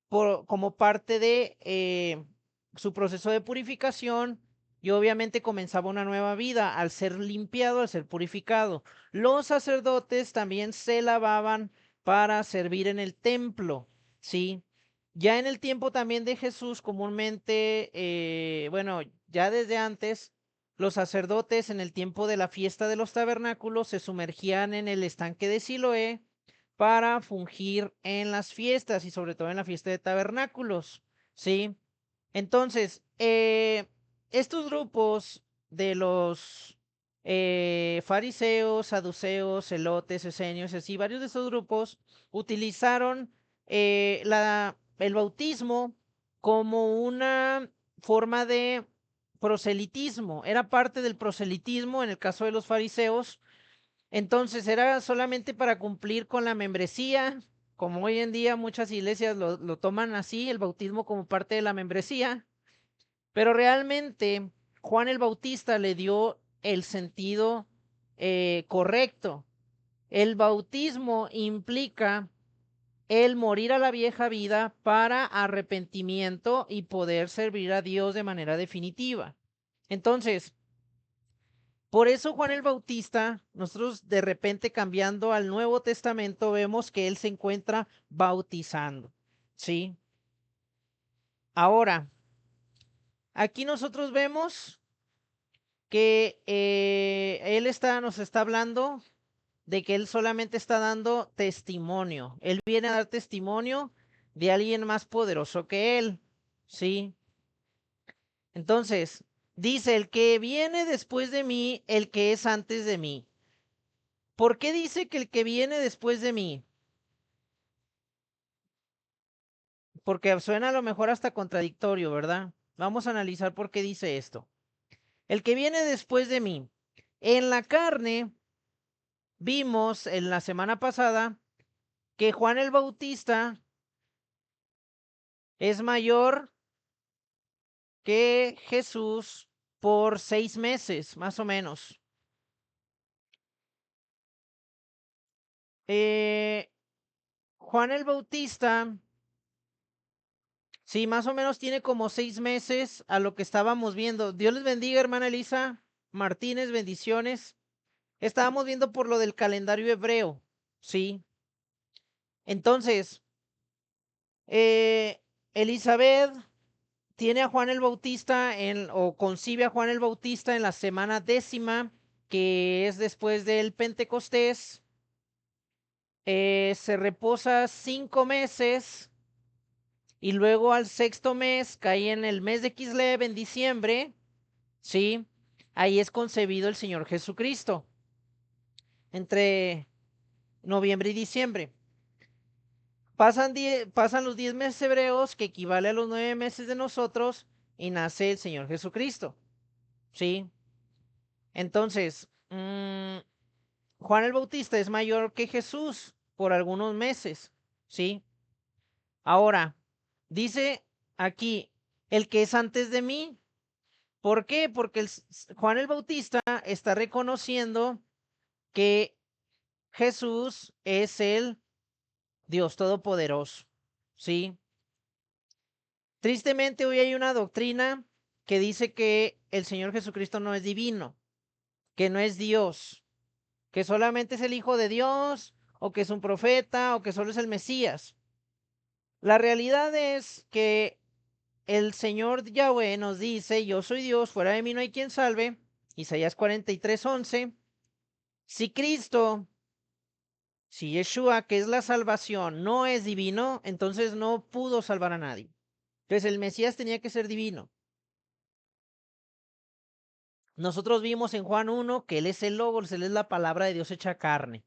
como parte de su proceso de purificación, y obviamente comenzaba una nueva vida al ser limpiado, al ser purificado. Los sacerdotes también se lavaban para servir en el templo, ¿sí? Ya en el tiempo también de Jesús, comúnmente, bueno, ya desde antes, los sacerdotes en el tiempo de la fiesta de los tabernáculos se sumergían en el estanque de Siloé para fungir en las fiestas y sobre todo en la fiesta de tabernáculos, ¿sí? Entonces, estos grupos de los fariseos, saduceos, celotes, esenios, así, varios de estos grupos utilizaron el bautismo como una forma de proselitismo. Era parte del proselitismo en el caso de los fariseos. Entonces era solamente para cumplir con la membresía, como hoy en día muchas iglesias lo toman así, el bautismo como parte de la membresía, pero realmente Juan el Bautista le dio el sentido correcto. El bautismo implica el morir a la vieja vida para arrepentimiento y poder servir a Dios de manera definitiva. Entonces, por eso Juan el Bautista, nosotros de repente cambiando al Nuevo Testamento, vemos que él se encuentra bautizando, ¿sí? Ahora, aquí nosotros vemos que nos está hablando de que él solamente está dando testimonio. Él viene a dar testimonio de alguien más poderoso que él, ¿sí? Entonces, dice, el que viene después de mí, el que es antes de mí. ¿Por qué dice que el que viene después de mí? Porque suena a lo mejor hasta contradictorio, ¿verdad? Vamos a analizar por qué dice esto. El que viene después de mí. En la carne, vimos en la semana pasada que Juan el Bautista es mayor que Jesús por 6 meses, más o menos. Juan el Bautista, sí, más o menos tiene como 6 meses a lo que estábamos viendo. Dios les bendiga, hermana Elisa Martínez, bendiciones. Estábamos viendo por lo del calendario hebreo, ¿sí? Entonces, Elizabeth tiene a Juan el Bautista o concibe a Juan el Bautista en la semana 10ª, que es después del Pentecostés. Se reposa 5 meses y luego al 6.º mes cae en el mes de Kislev, en diciembre, ¿sí? Ahí es concebido el Señor Jesucristo, entre noviembre y diciembre. Pasan los 10 meses hebreos, que equivale a los 9 meses de nosotros, y nace el Señor Jesucristo, ¿sí? Entonces, Juan el Bautista es mayor que Jesús por algunos meses, ¿sí? Ahora, dice aquí, el que es antes de mí. ¿Por qué? Porque Juan el Bautista está reconociendo que Jesús es el Dios Todopoderoso, ¿sí? Tristemente hoy hay una doctrina que dice que el Señor Jesucristo no es divino, que no es Dios, que solamente es el Hijo de Dios, o que es un profeta, o que solo es el Mesías. La realidad es que el Señor Yahweh nos dice, yo soy Dios, fuera de mí no hay quien salve, Isaías 43:11. Si Cristo, si Yeshua, que es la salvación, no es divino, entonces no pudo salvar a nadie. Entonces el Mesías tenía que ser divino. Nosotros vimos en Juan 1 que Él es el Logos, Él es la palabra de Dios hecha carne,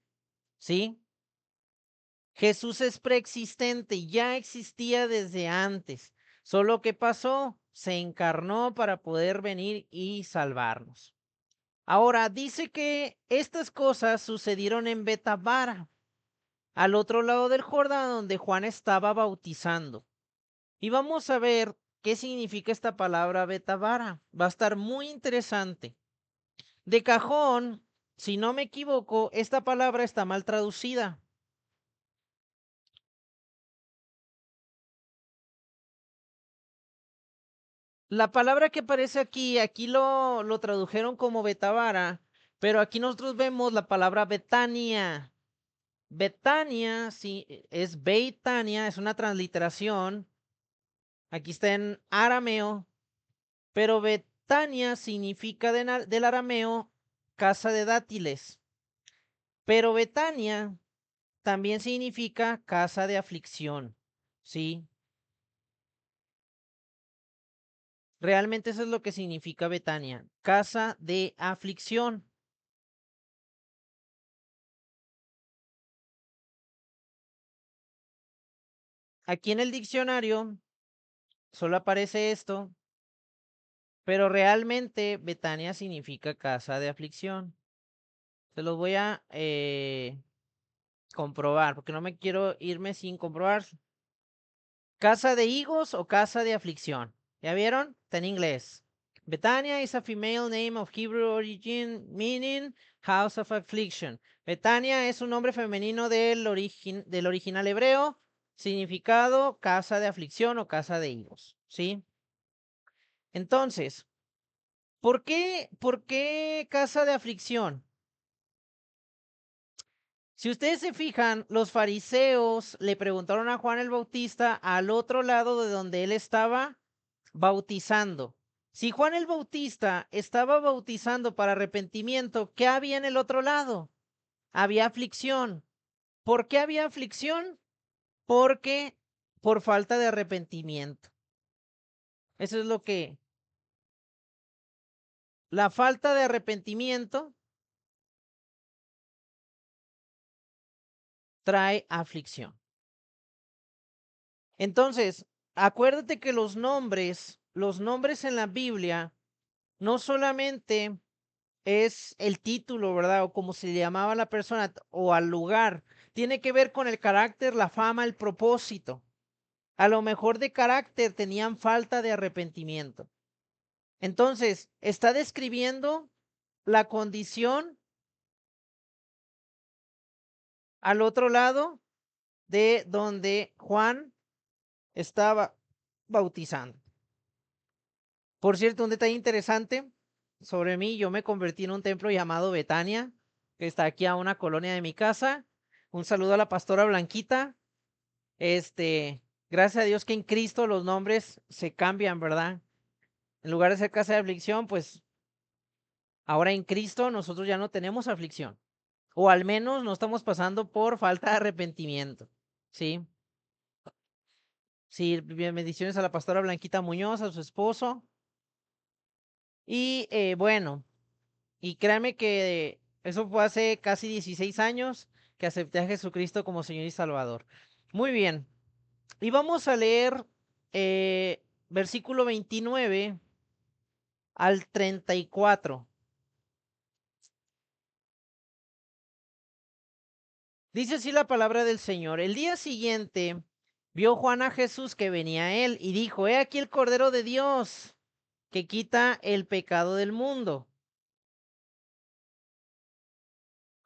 ¿sí? Jesús es preexistente, ya existía desde antes. Solo que pasó, se encarnó para poder venir y salvarnos. Ahora, dice que estas cosas sucedieron en Betabara, al otro lado del Jordán, donde Juan estaba bautizando. Y vamos a ver qué significa esta palabra Betabara. Va a estar muy interesante. De cajón, si no me equivoco, esta palabra está mal traducida. La palabra que aparece aquí lo tradujeron como Betabara, pero aquí nosotros vemos la palabra Betania. Betania, sí, es Beitania, es una transliteración. Aquí está en arameo, pero Betania significa del arameo casa de dátiles. Pero Betania también significa casa de aflicción, ¿sí? Realmente eso es lo que significa Betania, casa de aflicción. Aquí en el diccionario solo aparece esto, pero realmente Betania significa casa de aflicción. Se los voy a comprobar, porque no me quiero irme sin comprobar. Casa de higos o casa de aflicción. ¿Ya vieron? Está en inglés. Betania is a female name of Hebrew origin, meaning house of affliction. Betania es un nombre femenino del original hebreo, significado casa de aflicción o casa de higos, ¿sí? Entonces, ¿por qué casa de aflicción? Si ustedes se fijan, los fariseos le preguntaron a Juan el Bautista al otro lado de donde él estaba bautizando. Si Juan el Bautista estaba bautizando para arrepentimiento, ¿qué había en el otro lado? Había aflicción. ¿Por qué había aflicción? Porque por falta de arrepentimiento. Eso es lo que... La falta de arrepentimiento trae aflicción. Entonces, acuérdate que los nombres en la Biblia, no solamente es el título, ¿verdad? O como se le llamaba a la persona o al lugar. Tiene que ver con el carácter, la fama, el propósito. A lo mejor de carácter tenían falta de arrepentimiento. Entonces, está describiendo la condición al otro lado de donde Juan estaba bautizando. Por cierto, un detalle interesante sobre mí, yo me convertí en un templo llamado Betania, que está aquí a una colonia de mi casa. Un saludo a la pastora Blanquita. Gracias a Dios que en Cristo los nombres se cambian, ¿verdad? En lugar de ser casa de aflicción, pues ahora en Cristo nosotros ya no tenemos aflicción. O al menos no estamos pasando por falta de arrepentimiento. ¿Sí? Sí, bendiciones a la pastora Blanquita Muñoz, a su esposo. Y bueno, y créame que eso fue hace casi 16 años que acepté a Jesucristo como Señor y Salvador. Muy bien. Y vamos a leer versículo 29 al 34. Dice así la palabra del Señor. El día siguiente vio Juan a Jesús que venía a él y dijo, he aquí el Cordero de Dios que quita el pecado del mundo.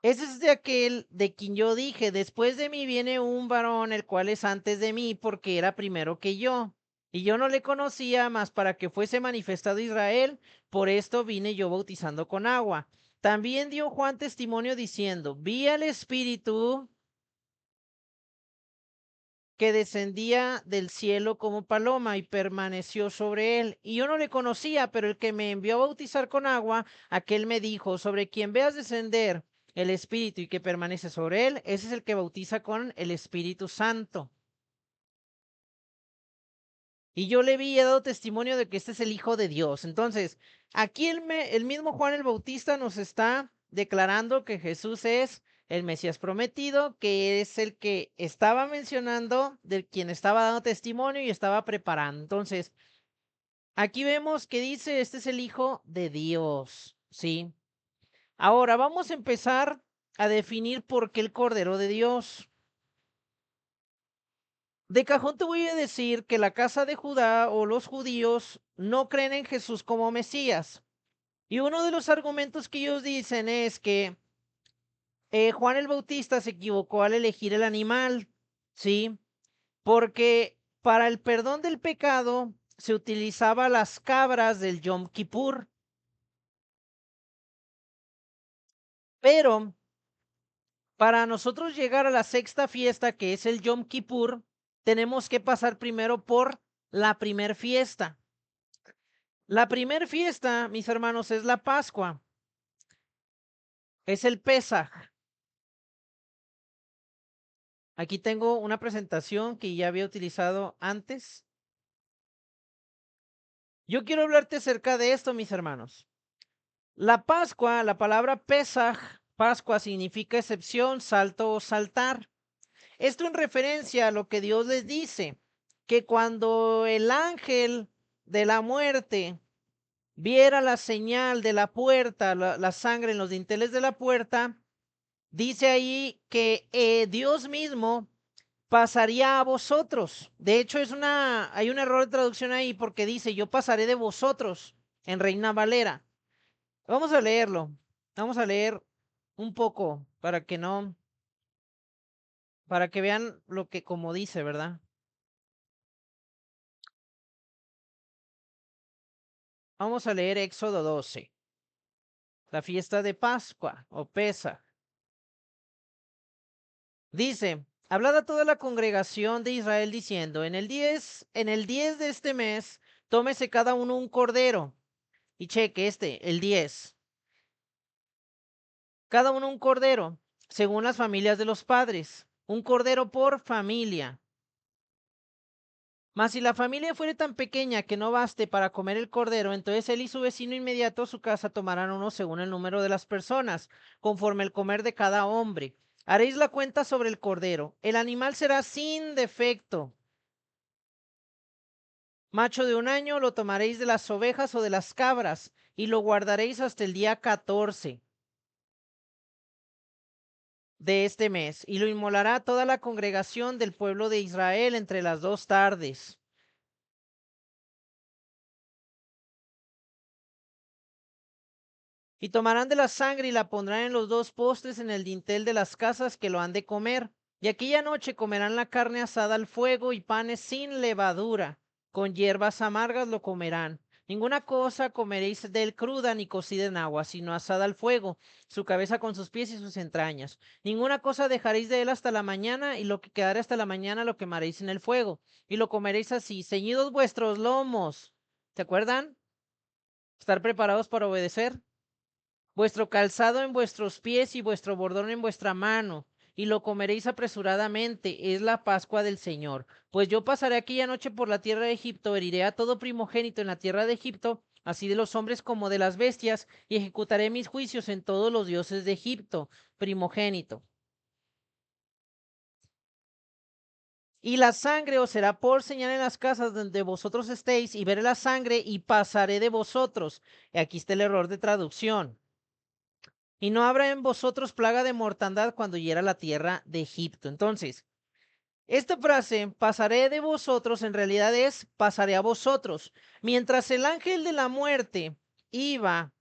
Ese es de aquel de quien yo dije, después de mí viene un varón, el cual es antes de mí, porque era primero que yo. Y yo no le conocía más para que fuese manifestado Israel, por esto vine yo bautizando con agua. También dio Juan testimonio diciendo, vi al Espíritu que descendía del cielo como paloma y permaneció sobre él. Y yo no le conocía, pero el que me envió a bautizar con agua, aquel me dijo, sobre quien veas descender el Espíritu y que permanece sobre él, ese es el que bautiza con el Espíritu Santo. Y yo le vi y he dado testimonio de que este es el Hijo de Dios. Entonces, aquí el mismo Juan el Bautista nos está declarando que Jesús es el Mesías prometido, que es el que estaba mencionando, del quien estaba dando testimonio y estaba preparando. Entonces, aquí vemos que dice, este es el Hijo de Dios, ¿sí? Ahora vamos a empezar a definir por qué el Cordero de Dios. De cajón te voy a decir que la casa de Judá o los judíos no creen en Jesús como Mesías. Y uno de los argumentos que ellos dicen es que Juan el Bautista se equivocó al elegir el animal, ¿sí? Porque para el perdón del pecado se utilizaba las cabras del Yom Kippur, pero para nosotros llegar a la sexta fiesta, que es el Yom Kippur, tenemos que pasar primero por la primer fiesta. La primer fiesta, mis hermanos, es la Pascua, es el Pesaj. Aquí tengo una presentación que ya había utilizado antes. Yo quiero hablarte acerca de esto, mis hermanos. La Pascua, la palabra Pesaj, Pascua significa excepción, salto o saltar. Esto en referencia a lo que Dios les dice, que cuando el ángel de la muerte viera la señal de la puerta, la sangre en los dinteles de la puerta, dice ahí que Dios mismo pasaría a vosotros. De hecho, hay un error de traducción ahí porque dice, yo pasaré de vosotros en Reina Valera. Vamos a leerlo. Vamos a leer un poco para que vean lo que como dice, ¿verdad? Vamos a leer Éxodo 12, la fiesta de Pascua o Pesa. Dice, hablad a toda la congregación de Israel diciendo, en el 10 de este mes, tómese cada uno un cordero. Y cheque el 10. Cada uno un cordero, según las familias de los padres. Un cordero por familia. Mas si la familia fuere tan pequeña que no baste para comer el cordero, entonces él y su vecino inmediato a su casa tomarán uno según el número de las personas, conforme el comer de cada hombre. Haréis la cuenta sobre el cordero. El animal será sin defecto. Macho de un año lo tomaréis de las ovejas o de las cabras, y lo guardaréis hasta el día 14 de este mes, y lo inmolará toda la congregación del pueblo de Israel entre las 2 tardes. Y tomarán de la sangre y la pondrán en los dos postes en el dintel de las casas que lo han de comer. Y aquella noche comerán la carne asada al fuego y panes sin levadura. Con hierbas amargas lo comerán. Ninguna cosa comeréis de él cruda ni cocida en agua, sino asada al fuego, su cabeza con sus pies y sus entrañas. Ninguna cosa dejaréis de él hasta la mañana, y lo que quedare hasta la mañana lo quemaréis en el fuego, y lo comeréis así, ceñidos vuestros lomos. ¿Se acuerdan? Estar preparados para obedecer. Vuestro calzado en vuestros pies y vuestro bordón en vuestra mano, y lo comeréis apresuradamente, es la Pascua del Señor. Pues yo pasaré aquella noche por la tierra de Egipto, heriré a todo primogénito en la tierra de Egipto, así de los hombres como de las bestias, y ejecutaré mis juicios en todos los dioses de Egipto, primogénito. Y la sangre os será por señal en las casas donde vosotros estéis, y veré la sangre y pasaré de vosotros. Y aquí está el error de traducción. Y no habrá en vosotros plaga de mortandad cuando hiera la tierra de Egipto. Entonces, esta frase, pasaré de vosotros, en realidad es pasaré a vosotros. Mientras el ángel de la muerte iba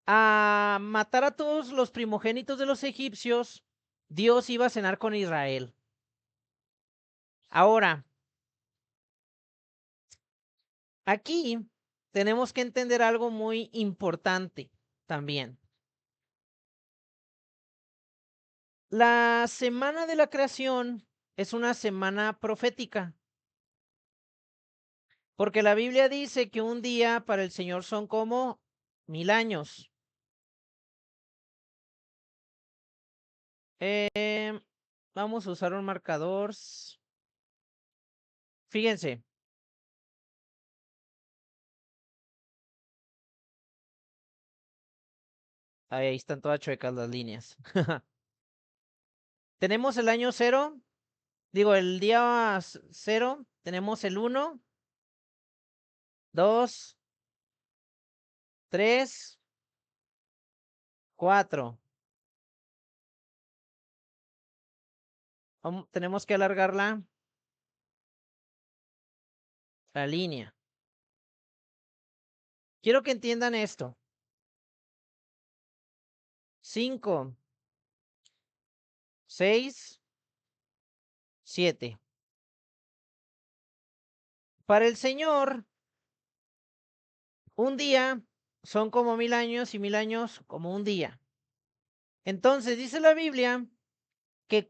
a matar a todos los primogénitos de los egipcios, Dios iba a cenar con Israel. Ahora, aquí tenemos que entender algo muy importante también. La semana de la creación es una semana profética. Porque la Biblia dice que un día para el Señor son como 1000 años. Em, Vamos a usar un marcador. Fíjense, ahí están todas chuecas las líneas. Tenemos el año cero, digo, el día cero, tenemos el 1, 2, 3, 4. Tenemos que alargar la línea. Quiero que entiendan esto. 5, 6, 7. Para el Señor, un día son como 1000 años y 1000 años como un día. Entonces dice la Biblia que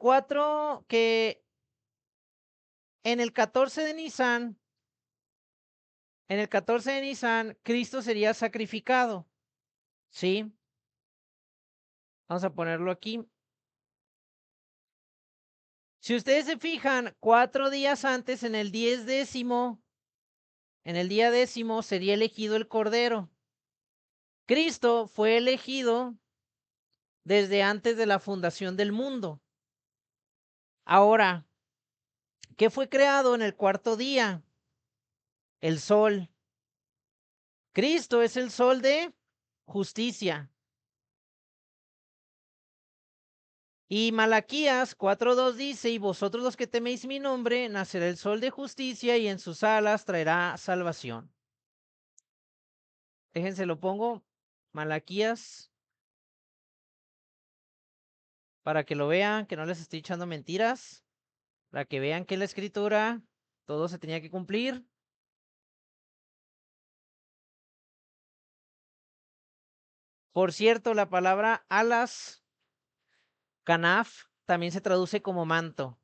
en el 14 de Nisan, Cristo sería sacrificado. ¿Sí? Vamos a ponerlo aquí. Si ustedes se fijan, 4 días antes, en el día décimo, sería elegido el Cordero. Cristo fue elegido desde antes de la fundación del mundo. Ahora, ¿qué fue creado en el cuarto día? El sol. Cristo es el sol de justicia. Y Malaquías 4:2 dice, y vosotros los que teméis mi nombre, nacerá el sol de justicia y en sus alas traerá salvación. Déjense lo pongo, Malaquías, para que lo vean, que no les estoy echando mentiras, para que vean que en la escritura todo se tenía que cumplir. Por cierto, la palabra alas, canaf, también se traduce como manto.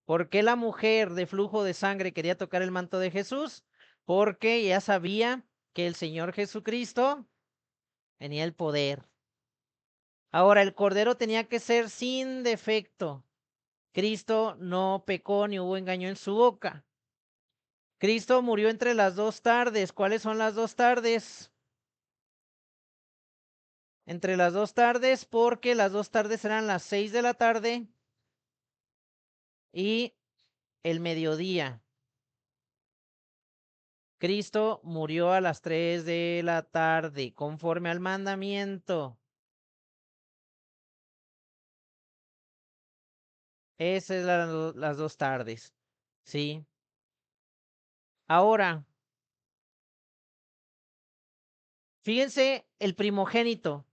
¿Por qué la mujer de flujo de sangre quería tocar el manto de Jesús? Porque ya sabía que el Señor Jesucristo tenía el poder. Ahora, el cordero tenía que ser sin defecto. Cristo no pecó ni hubo engaño en su boca. Cristo murió entre las 2 tardes. ¿Cuáles son las 2 tardes? Entre las 2 tardes, porque las 2 tardes eran las 6 de la tarde y el mediodía. Cristo murió a las 3 de la tarde, conforme al mandamiento. Esas eran las 2 tardes, ¿sí? Ahora, fíjense el primogénito.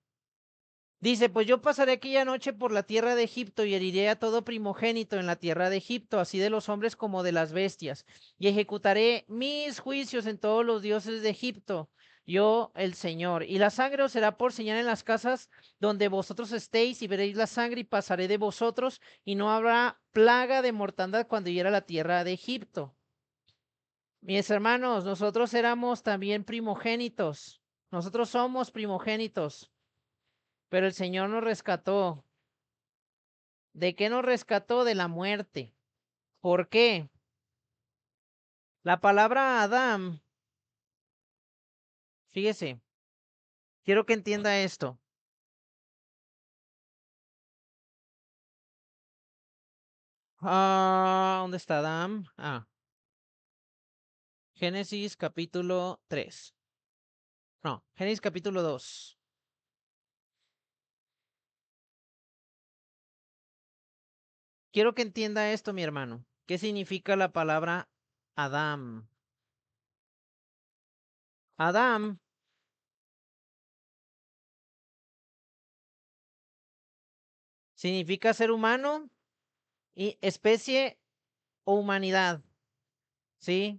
Dice, pues yo pasaré aquella noche por la tierra de Egipto y heriré a todo primogénito en la tierra de Egipto, así de los hombres como de las bestias, y ejecutaré mis juicios en todos los dioses de Egipto, yo el Señor. Y la sangre os será por señal en las casas donde vosotros estéis, y veréis la sangre y pasaré de vosotros, y no habrá plaga de mortandad cuando hiera la tierra de Egipto. Mis hermanos, nosotros éramos también primogénitos, nosotros somos primogénitos. Pero el Señor nos rescató. ¿De qué nos rescató? De la muerte. ¿Por qué? La palabra Adán, fíjese, quiero que entienda esto. ¿Dónde está Adán? Génesis capítulo 3. No, Génesis capítulo 2. Quiero que entienda esto, mi hermano. ¿Qué significa la palabra Adán? Adán significa ser humano y especie o humanidad, ¿sí?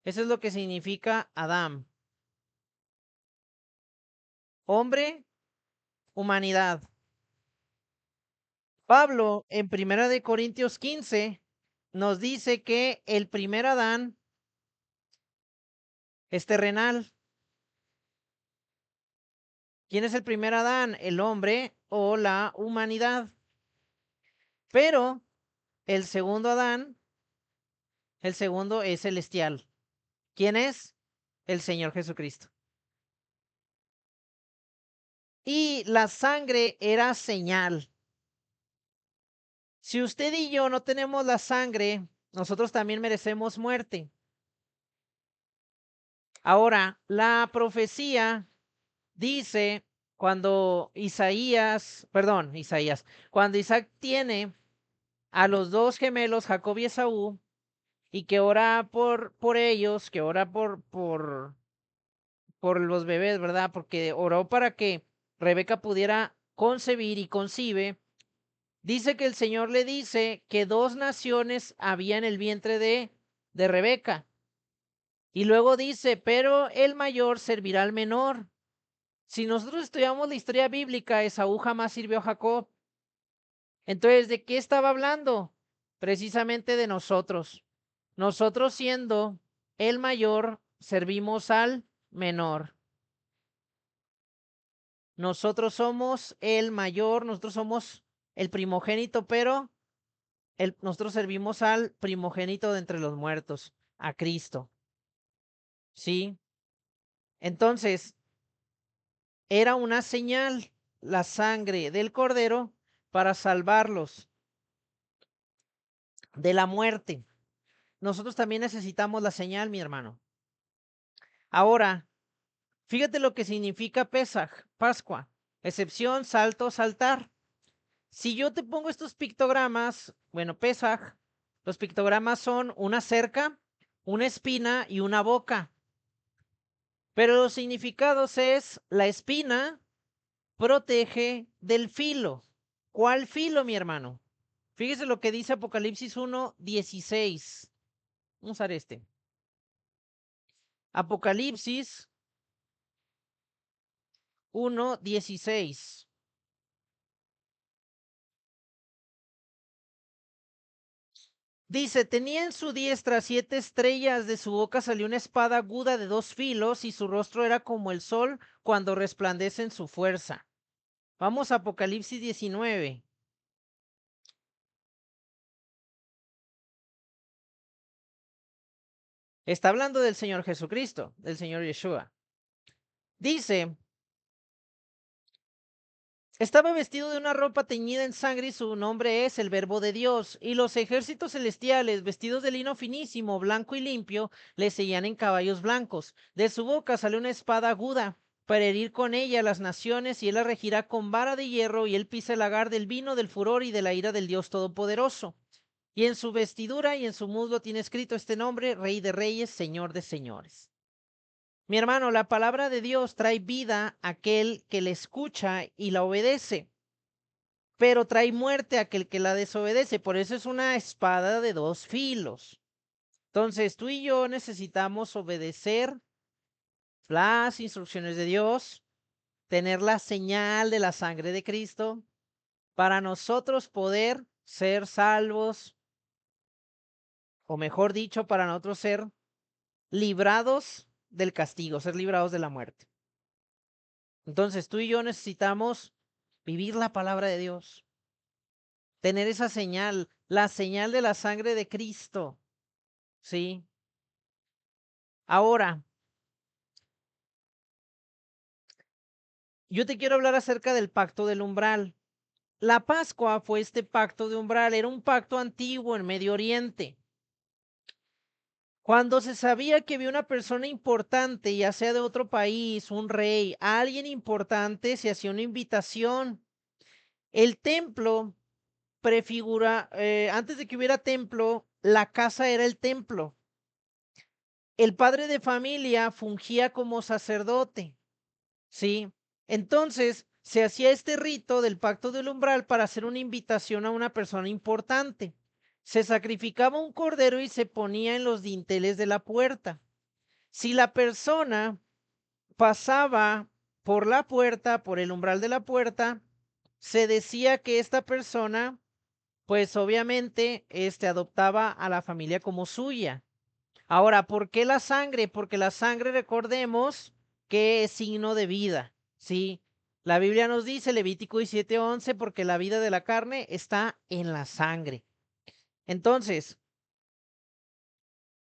Eso es lo que significa Adán. Hombre, humanidad. Pablo en Primera de Corintios 15 nos dice que el primer Adán es terrenal. ¿Quién es el primer Adán? El hombre o la humanidad. Pero el segundo Adán, el segundo es celestial. ¿Quién es? El Señor Jesucristo. Y la sangre era señal. Si usted y yo no tenemos la sangre, nosotros también merecemos muerte. Ahora, la profecía dice cuando cuando Isaac tiene a los dos gemelos, Jacob y Esaú, y que ora por ellos, que ora por los bebés, ¿verdad? Porque oró para que Rebeca pudiera concebir y concibe. Dice que el Señor le dice que dos naciones había en el vientre de Rebeca. Y luego dice, pero el mayor servirá al menor. Si nosotros estudiamos la historia bíblica, Esaú jamás sirvió a Jacob. Entonces, ¿de qué estaba hablando? Precisamente de nosotros. Nosotros siendo el mayor, servimos al menor. Nosotros somos el mayor, nosotros somos el primogénito, pero nosotros servimos al primogénito de entre los muertos, a Cristo. ¿Sí? Entonces, era una señal la sangre del cordero para salvarlos de la muerte. Nosotros también necesitamos la señal, mi hermano. Ahora, fíjate lo que significa Pesaj, Pascua, excepción, salto, saltar. Si yo te pongo estos pictogramas, bueno, Pesaj, los pictogramas son una cerca, una espina y una boca. Pero los significados es la espina protege del filo. ¿Cuál filo, mi hermano? Fíjese lo que dice Apocalipsis 1:16. Vamos a usar este. Apocalipsis 1:16. Dice, tenía en su diestra 7 estrellas, de su boca salió una espada aguda de 2 filos y su rostro era como el sol cuando resplandece en su fuerza. Vamos a Apocalipsis 19. Está hablando del Señor Jesucristo, del Señor Yeshua. Dice, estaba vestido de una ropa teñida en sangre y su nombre es el Verbo de Dios. Y los ejércitos celestiales, vestidos de lino finísimo, blanco y limpio, le seguían en caballos blancos. De su boca sale una espada aguda para herir con ella a las naciones, y él la regirá con vara de hierro, y él pisa el lagar del vino del furor y de la ira del Dios Todopoderoso. Y en su vestidura y en su muslo tiene escrito este nombre: Rey de Reyes, Señor de Señores. Mi hermano, la palabra de Dios trae vida a aquel que la escucha y la obedece, pero trae muerte a aquel que la desobedece. Por eso es una espada de 2 filos. Entonces, tú y yo necesitamos obedecer las instrucciones de Dios, tener la señal de la sangre de Cristo, para nosotros poder ser salvos, o mejor dicho, para nosotros ser librados del castigo, ser librados de la muerte. Entonces, tú y yo necesitamos vivir la palabra de Dios, tener esa señal, la señal de la sangre de Cristo, ¿sí? Ahora, yo te quiero hablar acerca del pacto del umbral. La Pascua fue este pacto de umbral, era un pacto antiguo en Medio Oriente. Cuando se sabía que había una persona importante, ya sea de otro país, un rey, alguien importante, se hacía una invitación. El templo antes de que hubiera templo, la casa era el templo. El padre de familia fungía como sacerdote, ¿sí? Entonces, se hacía este rito del pacto del umbral para hacer una invitación a una persona importante. Se sacrificaba un cordero y se ponía en los dinteles de la puerta. Si la persona pasaba por la puerta, por el umbral de la puerta, se decía que esta persona, pues obviamente, adoptaba a la familia como suya. Ahora, ¿por qué la sangre? Porque la sangre, recordemos que es signo de vida, ¿sí? La Biblia nos dice, Levítico 17:11, porque la vida de la carne está en la sangre. Entonces,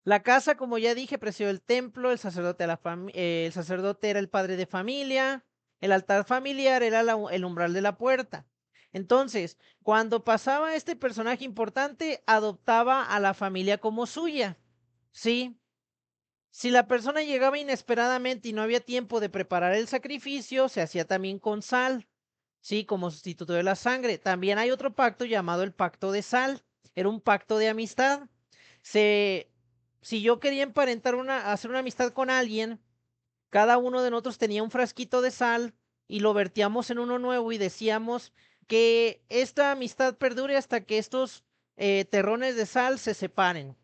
la casa, como ya dije, presidió el templo, el sacerdote era el padre de familia, el altar familiar era el umbral de la puerta. Entonces, cuando pasaba este personaje importante, adoptaba a la familia como suya, ¿sí? Si la persona llegaba inesperadamente y no había tiempo de preparar el sacrificio, se hacía también con sal, sí, como sustituto de la sangre. También hay otro pacto llamado el pacto de sal. Era un pacto de amistad. Se, si yo quería hacer una amistad con alguien, cada uno de nosotros tenía un frasquito de sal y lo vertíamos en uno nuevo y decíamos que esta amistad perdure hasta que estos terrones de sal se separen.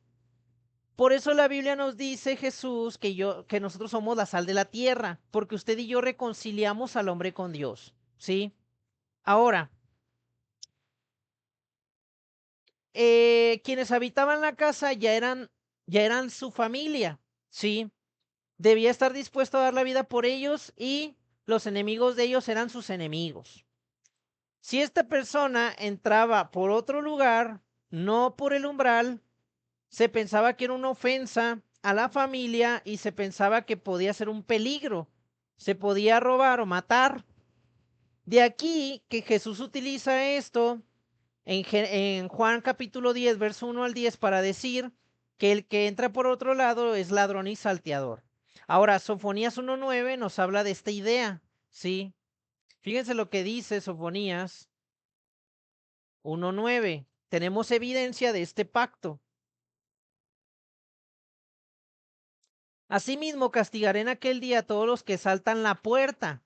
Por eso la Biblia nos dice, Jesús, que nosotros somos la sal de la tierra, porque usted y yo reconciliamos al hombre con Dios, ¿sí? Ahora, quienes habitaban la casa ya eran su familia, ¿sí? Debía estar dispuesto a dar la vida por ellos y los enemigos de ellos eran sus enemigos. Si esta persona entraba por otro lugar, no por el umbral, se pensaba que era una ofensa a la familia y se pensaba que podía ser un peligro, se podía robar o matar. De aquí que Jesús utiliza esto en Juan capítulo 10, verso 1 al 10, para decir que el que entra por otro lado es ladrón y salteador. Ahora, Sofonías 1:9 nos habla de esta idea, ¿sí? Fíjense lo que dice Sofonías 1:9. Tenemos evidencia de este pacto. Asimismo, castigaré en aquel día a todos los que saltan la puerta,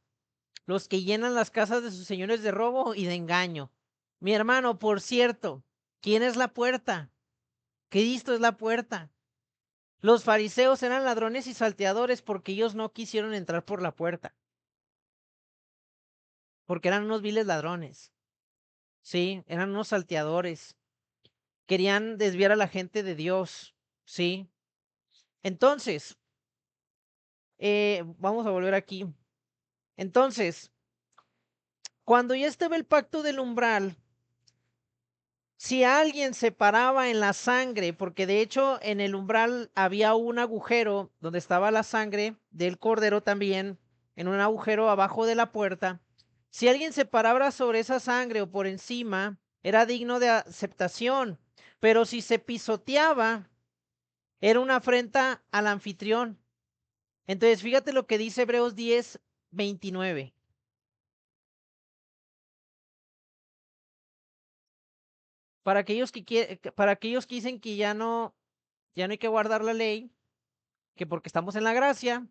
los que llenan las casas de sus señores de robo y de engaño. Mi hermano, por cierto, ¿quién es la puerta? Cristo es la puerta. Los fariseos eran ladrones y salteadores porque ellos no quisieron entrar por la puerta, porque eran unos viles ladrones, ¿sí? Eran unos salteadores. Querían desviar a la gente de Dios, ¿sí? Entonces, vamos a volver aquí. Entonces, cuando ya estaba el pacto del umbral, si alguien se paraba en la sangre, porque de hecho en el umbral había un agujero donde estaba la sangre del cordero también, en un agujero abajo de la puerta, si alguien se paraba sobre esa sangre o por encima, era digno de aceptación, pero si se pisoteaba, era una afrenta al anfitrión. Entonces, fíjate lo que dice Hebreos 10:29. Para aquellos que dicen que ya no hay que guardar la ley, que porque estamos en la gracia,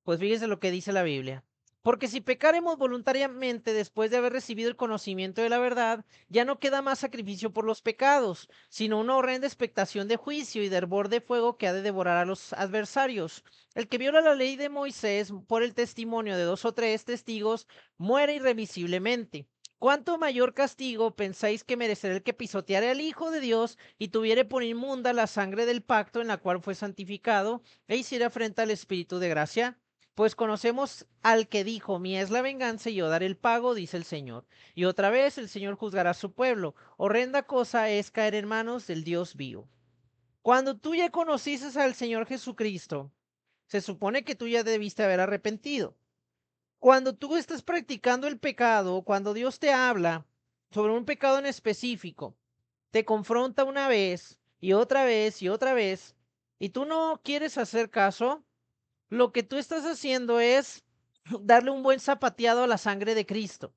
pues fíjense lo que dice la Biblia. Porque si pecaremos voluntariamente después de haber recibido el conocimiento de la verdad, ya no queda más sacrificio por los pecados, sino una horrenda expectación de juicio y de hervor de fuego que ha de devorar a los adversarios. El que viola la ley de Moisés por el testimonio de 2 o 3 testigos muere irremisiblemente. ¿Cuánto mayor castigo pensáis que merecerá el que pisoteare al Hijo de Dios y tuviere por inmunda la sangre del pacto en la cual fue santificado e hiciera afrenta al Espíritu de gracia? Pues conocemos al que dijo, mía es la venganza y yo daré el pago, dice el Señor. Y otra vez el Señor juzgará a su pueblo. Horrenda cosa es caer en manos del Dios vivo. Cuando tú ya conociste al Señor Jesucristo, se supone que tú ya debiste haber arrepentido. Cuando tú estás practicando el pecado, cuando Dios te habla sobre un pecado en específico, te confronta una vez y otra vez y otra vez, y tú no quieres hacer caso, lo que tú estás haciendo es darle un buen zapateado a la sangre de Cristo.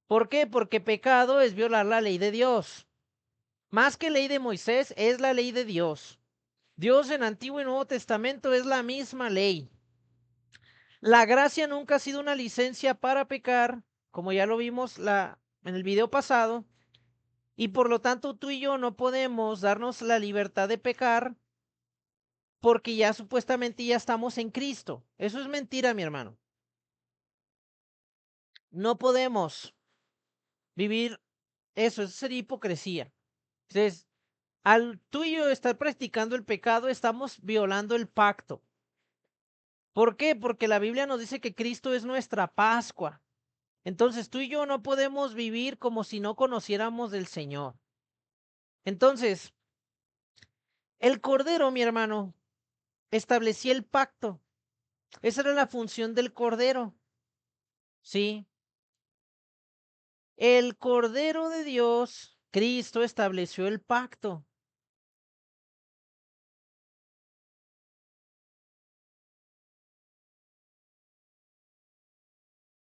¿Por qué? Porque pecado es violar la ley de Dios. Más que ley de Moisés, es la ley de Dios. Dios en Antiguo y Nuevo Testamento es la misma ley. La gracia nunca ha sido una licencia para pecar, como ya lo vimos en el video pasado, y por lo tanto tú y yo no podemos darnos la libertad de pecar porque ya supuestamente ya estamos en Cristo. Eso es mentira, mi hermano. No podemos vivir eso sería hipocresía. Entonces, al tú y yo estar practicando el pecado, estamos violando el pacto. ¿Por qué? Porque la Biblia nos dice que Cristo es nuestra Pascua. Entonces, tú y yo no podemos vivir como si no conociéramos del Señor. Entonces, el Cordero, mi hermano, establecía el pacto. Esa era la función del Cordero. ¿Sí? El Cordero de Dios, Cristo, estableció el pacto.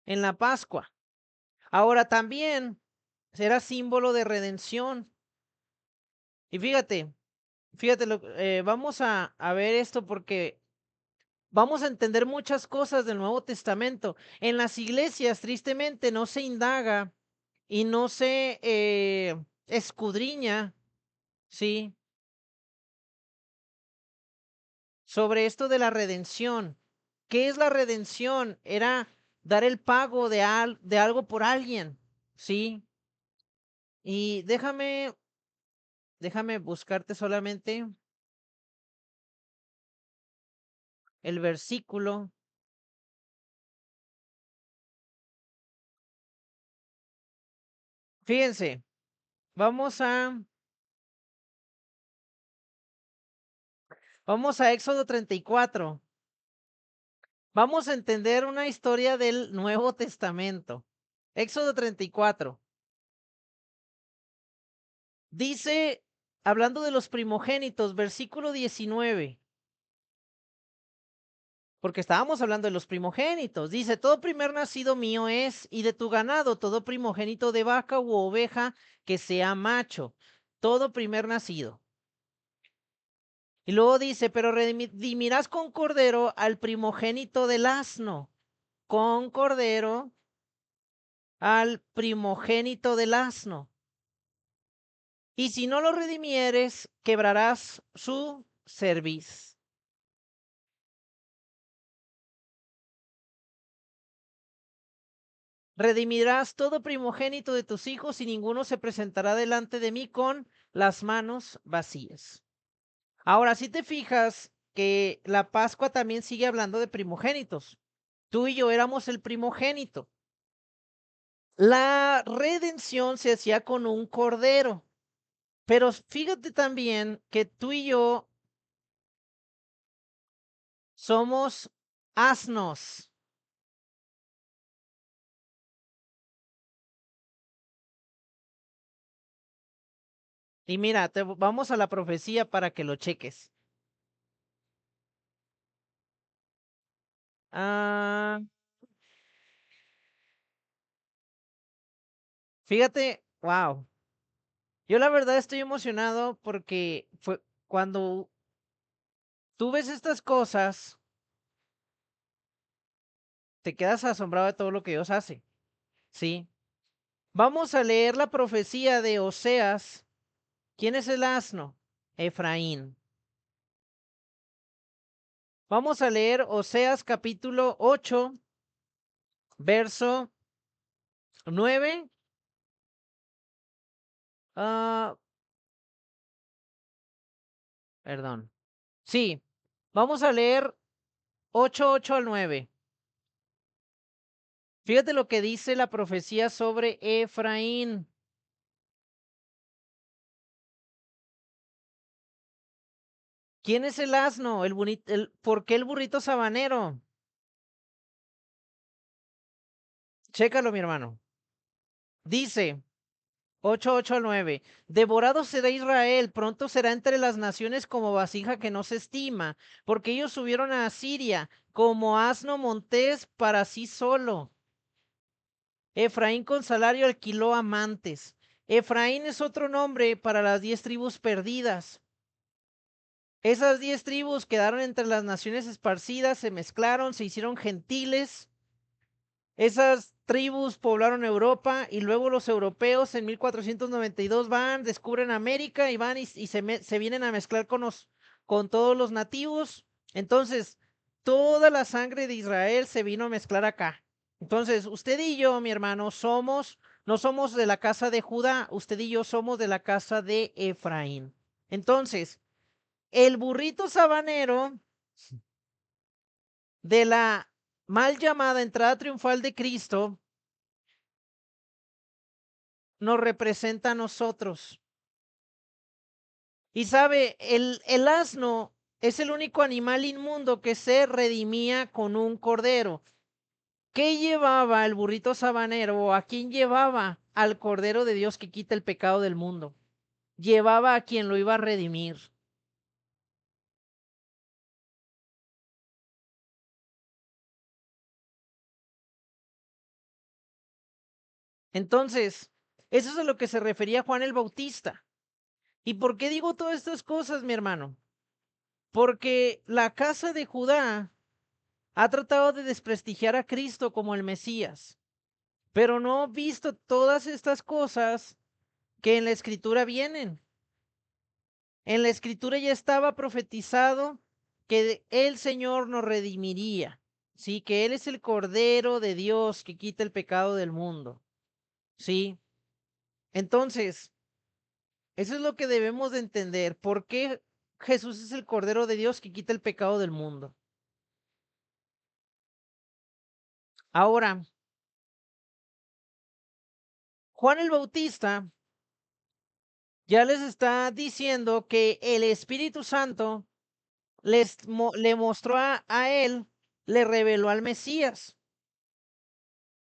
en la Pascua. Ahora también será símbolo de redención. Y fíjate, vamos a ver esto porque vamos a entender muchas cosas del Nuevo Testamento. En las iglesias, tristemente, no se indaga y no se escudriña, ¿sí? Sobre esto de la redención. ¿Qué es la redención? Era dar el pago de algo por alguien, ¿sí? Y déjame buscarte solamente el versículo. Fíjense, vamos a, vamos a Éxodo 34. Vamos a entender una historia del Nuevo Testamento. Éxodo 34. Dice, hablando de los primogénitos, versículo 19, porque estábamos hablando de los primogénitos. Dice, todo primer nacido mío es, y de tu ganado, todo primogénito de vaca u oveja que sea macho, todo primer nacido. Y luego dice, pero redimirás con cordero al primogénito del asno, con cordero al primogénito del asno. Y si no lo redimieres, quebrarás su cerviz. Redimirás todo primogénito de tus hijos y ninguno se presentará delante de mí con las manos vacías. Ahora, si te fijas que la Pascua también sigue hablando de primogénitos. Tú y yo éramos el primogénito. La redención se hacía con un cordero, pero fíjate también que tú y yo somos asnos. Y mira, vamos a la profecía para que lo cheques. Ah, fíjate, wow. Yo la verdad estoy emocionado porque fue cuando tú ves estas cosas, te quedas asombrado de todo lo que Dios hace. Sí. Vamos a leer la profecía de Oseas. ¿Quién es el asno? Efraín. Vamos a leer Oseas capítulo 8, verso 9. Ah, perdón. Sí, vamos a leer 8:8 al 9. Fíjate lo que dice la profecía sobre Efraín. ¿Quién es el asno? ¿Por qué el burrito sabanero? Chécalo, mi hermano. Dice 8:8 al 9. Devorado será Israel, pronto será entre las naciones como vasija que no se estima, porque ellos subieron a Asiria como asno montés para sí solo. Efraín con salario alquiló amantes. Efraín es otro nombre para las 10 tribus perdidas. Esas 10 tribus quedaron entre las naciones esparcidas, se mezclaron, se hicieron gentiles. Esas tribus poblaron Europa y luego los europeos en 1492 van, descubren América y van y se vienen a mezclar con todos los nativos. Entonces, toda la sangre de Israel se vino a mezclar acá. Entonces, usted y yo, mi hermano, no somos de la casa de Judá, usted y yo somos de la casa de Efraín. Entonces, el burrito sabanero de la mal llamada entrada triunfal de Cristo nos representa a nosotros. Y sabe, el asno es el único animal inmundo que se redimía con un cordero. ¿Qué llevaba el burrito sabanero o a quién llevaba? Al cordero de Dios que quita el pecado del mundo. Llevaba a quien lo iba a redimir. Entonces, eso es a lo que se refería Juan el Bautista. ¿Y por qué digo todas estas cosas, mi hermano? Porque la casa de Judá ha tratado de desprestigiar a Cristo como el Mesías, pero no ha visto todas estas cosas que en la Escritura vienen. En la Escritura ya estaba profetizado que el Señor nos redimiría, sí, que Él es el Cordero de Dios que quita el pecado del mundo, sí. Entonces, eso es lo que debemos de entender. ¿Por qué Jesús es el Cordero de Dios que quita el pecado del mundo? Ahora, Juan el Bautista ya les está diciendo que el Espíritu Santo le mostró a él, le reveló al Mesías.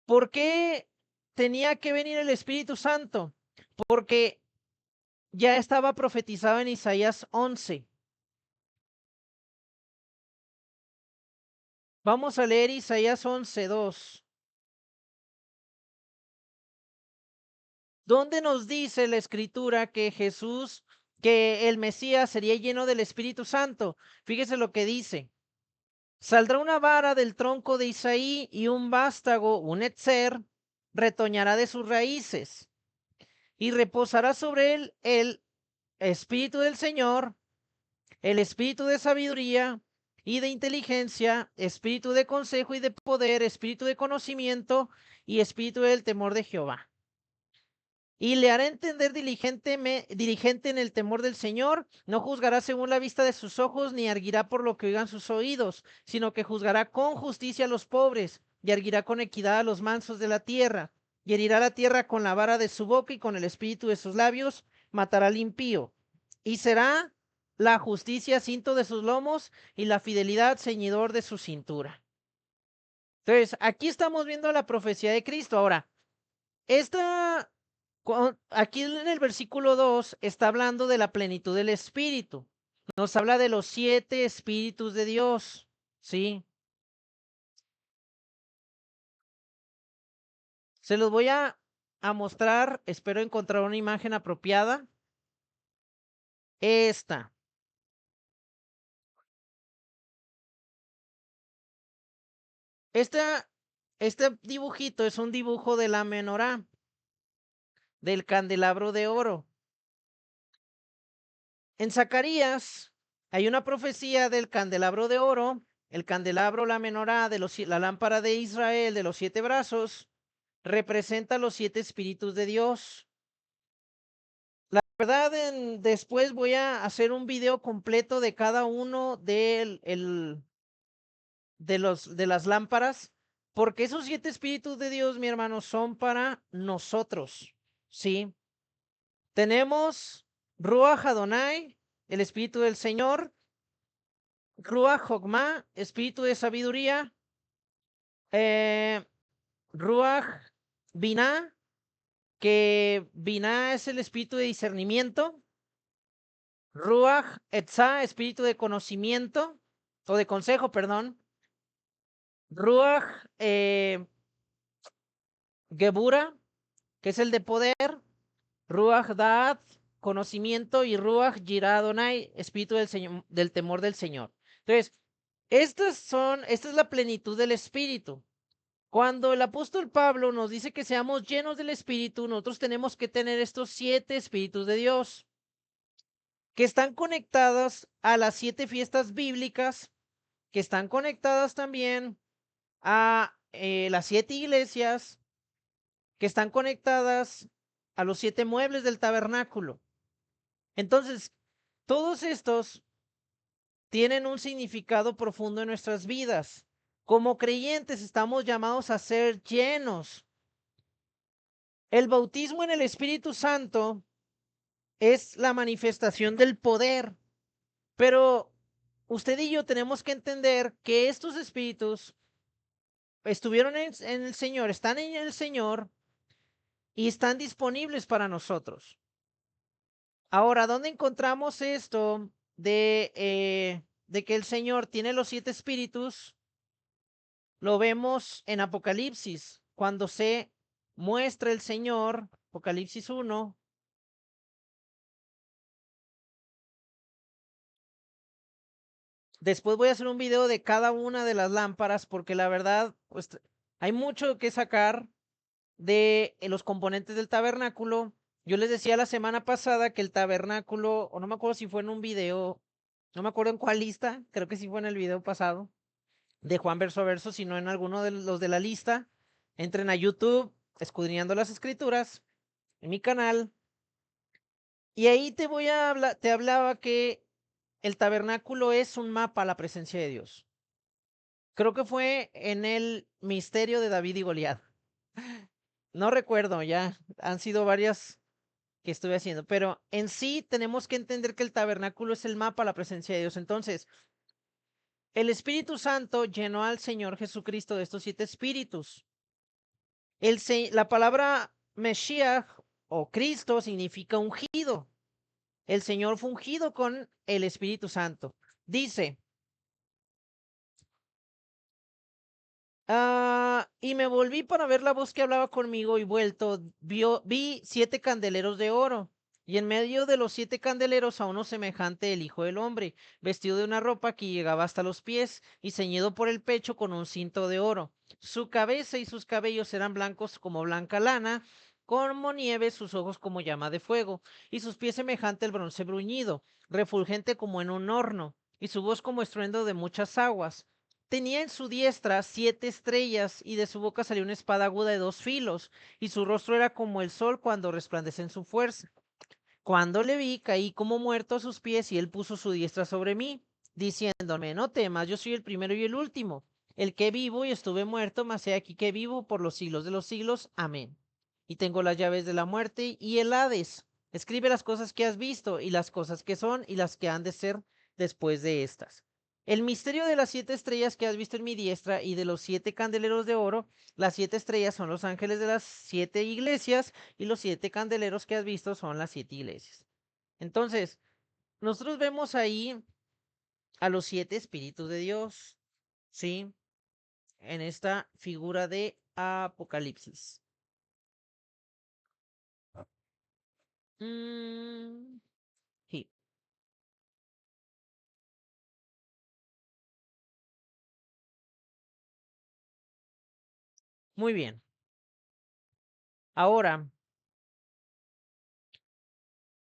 ¿Por qué tenía que venir el Espíritu Santo? Porque ya estaba profetizado en Isaías 11. Vamos a leer Isaías 11:2, donde nos dice la Escritura que Jesús, que el Mesías sería lleno del Espíritu Santo. Fíjese lo que dice. Saldrá una vara del tronco de Isaí y un vástago, un etzer, retoñará de sus raíces y reposará sobre él el Espíritu del Señor, el Espíritu de sabiduría y de inteligencia, Espíritu de consejo y de poder, Espíritu de conocimiento y Espíritu del temor de Jehová. Y le hará entender diligente en el temor del Señor, no juzgará según la vista de sus ojos, ni arguirá por lo que oigan sus oídos, sino que juzgará con justicia a los pobres, y arguirá con equidad a los mansos de la tierra, y herirá la tierra con la vara de su boca y con el espíritu de sus labios, matará al impío. Y será la justicia cinto de sus lomos, y la fidelidad ceñidor de su cintura. Entonces, aquí estamos viendo la profecía de Cristo. Ahora, esta aquí en el versículo 2 está hablando de la plenitud del Espíritu. Nos habla de los 7 Espíritus de Dios, ¿sí? Se los voy a mostrar, espero encontrar una imagen apropiada. Esta. Esta, este dibujito es un dibujo de la menorá, del candelabro de oro. En Zacarías hay una profecía del candelabro de oro, el candelabro, la menorá, la lámpara de Israel, de los 7 brazos, representa los 7 espíritus de Dios. La verdad, después voy a hacer un video completo de cada uno de las lámparas, porque esos 7 espíritus de Dios, mi hermano, son para nosotros, ¿sí? Tenemos Ruach Adonai, el espíritu del Señor, Ruach Jogma, espíritu de sabiduría, Ruach Binah, que Binah es el espíritu de discernimiento, Ruach Etzá, espíritu de conocimiento, o de consejo, perdón, Ruach Gebura, que es el de poder, Ruach Daat, conocimiento, y Ruach Yirah Adonai, espíritu del Señor, del temor del Señor. Entonces, esta es la plenitud del espíritu. Cuando el apóstol Pablo nos dice que seamos llenos del Espíritu, nosotros tenemos que tener estos 7 Espíritus de Dios, que están conectadas a las 7 fiestas bíblicas, que están conectadas también a las 7 iglesias, que están conectadas a los 7 muebles del tabernáculo. Entonces, todos estos tienen un significado profundo en nuestras vidas. Como creyentes estamos llamados a ser llenos. El bautismo en el Espíritu Santo es la manifestación del poder, pero usted y yo tenemos que entender que estos espíritus estuvieron en el Señor, están en el Señor y están disponibles para nosotros. Ahora, ¿dónde encontramos esto de que el Señor tiene los 7 espíritus? Lo vemos en Apocalipsis, cuando se muestra el Señor, Apocalipsis 1. Después voy a hacer un video de cada una de las lámparas porque la verdad, pues hay mucho que sacar de los componentes del tabernáculo. Yo les decía la semana pasada que el tabernáculo, o no me acuerdo si fue en un video, no me acuerdo en cuál lista, creo que sí fue en el video pasado, de Juan verso a verso, sino en alguno de los de la lista. Entren a YouTube, escudriñando las escrituras, en mi canal, y ahí te voy a hablar, te hablaba que el tabernáculo es un mapa a la presencia de Dios. Creo que fue en el misterio de David y Goliat. No recuerdo, ya han sido varias que estuve haciendo, pero en sí tenemos que entender que el tabernáculo es el mapa a la presencia de Dios. Entonces, el Espíritu Santo llenó al Señor Jesucristo de estos 7 espíritus. La palabra Mesías o Cristo significa ungido. El Señor fue ungido con el Espíritu Santo. Dice, y me volví para ver la voz que hablaba conmigo y vuelto, vi 7 candeleros de oro. Y en medio de los 7 candeleros a uno semejante el Hijo del Hombre, vestido de una ropa que llegaba hasta los pies y ceñido por el pecho con un cinto de oro. Su cabeza y sus cabellos eran blancos como blanca lana, como nieve, sus ojos como llama de fuego, y sus pies semejante al bronce bruñido, refulgente como en un horno, y su voz como estruendo de muchas aguas. Tenía en su diestra 7 estrellas, y de su boca salió una espada aguda de 2 filos, y su rostro era como el sol cuando resplandece en su fuerza. Cuando le vi, caí como muerto a sus pies, y él puso su diestra sobre mí, diciéndome, no temas, yo soy el primero y el último, el que vivo y estuve muerto, mas he aquí que vivo por los siglos de los siglos. Amén. Y tengo las llaves de la muerte y el Hades. Escribe las cosas que has visto, y las cosas que son, y las que han de ser después de estas. El misterio de las 7 estrellas que has visto en mi diestra y de los 7 candeleros de oro, las 7 estrellas son los ángeles de las 7 iglesias, y los 7 candeleros que has visto son las 7 iglesias. Entonces, nosotros vemos ahí a los 7 espíritus de Dios, ¿sí? En esta figura de Apocalipsis. Sí, muy bien. Ahora,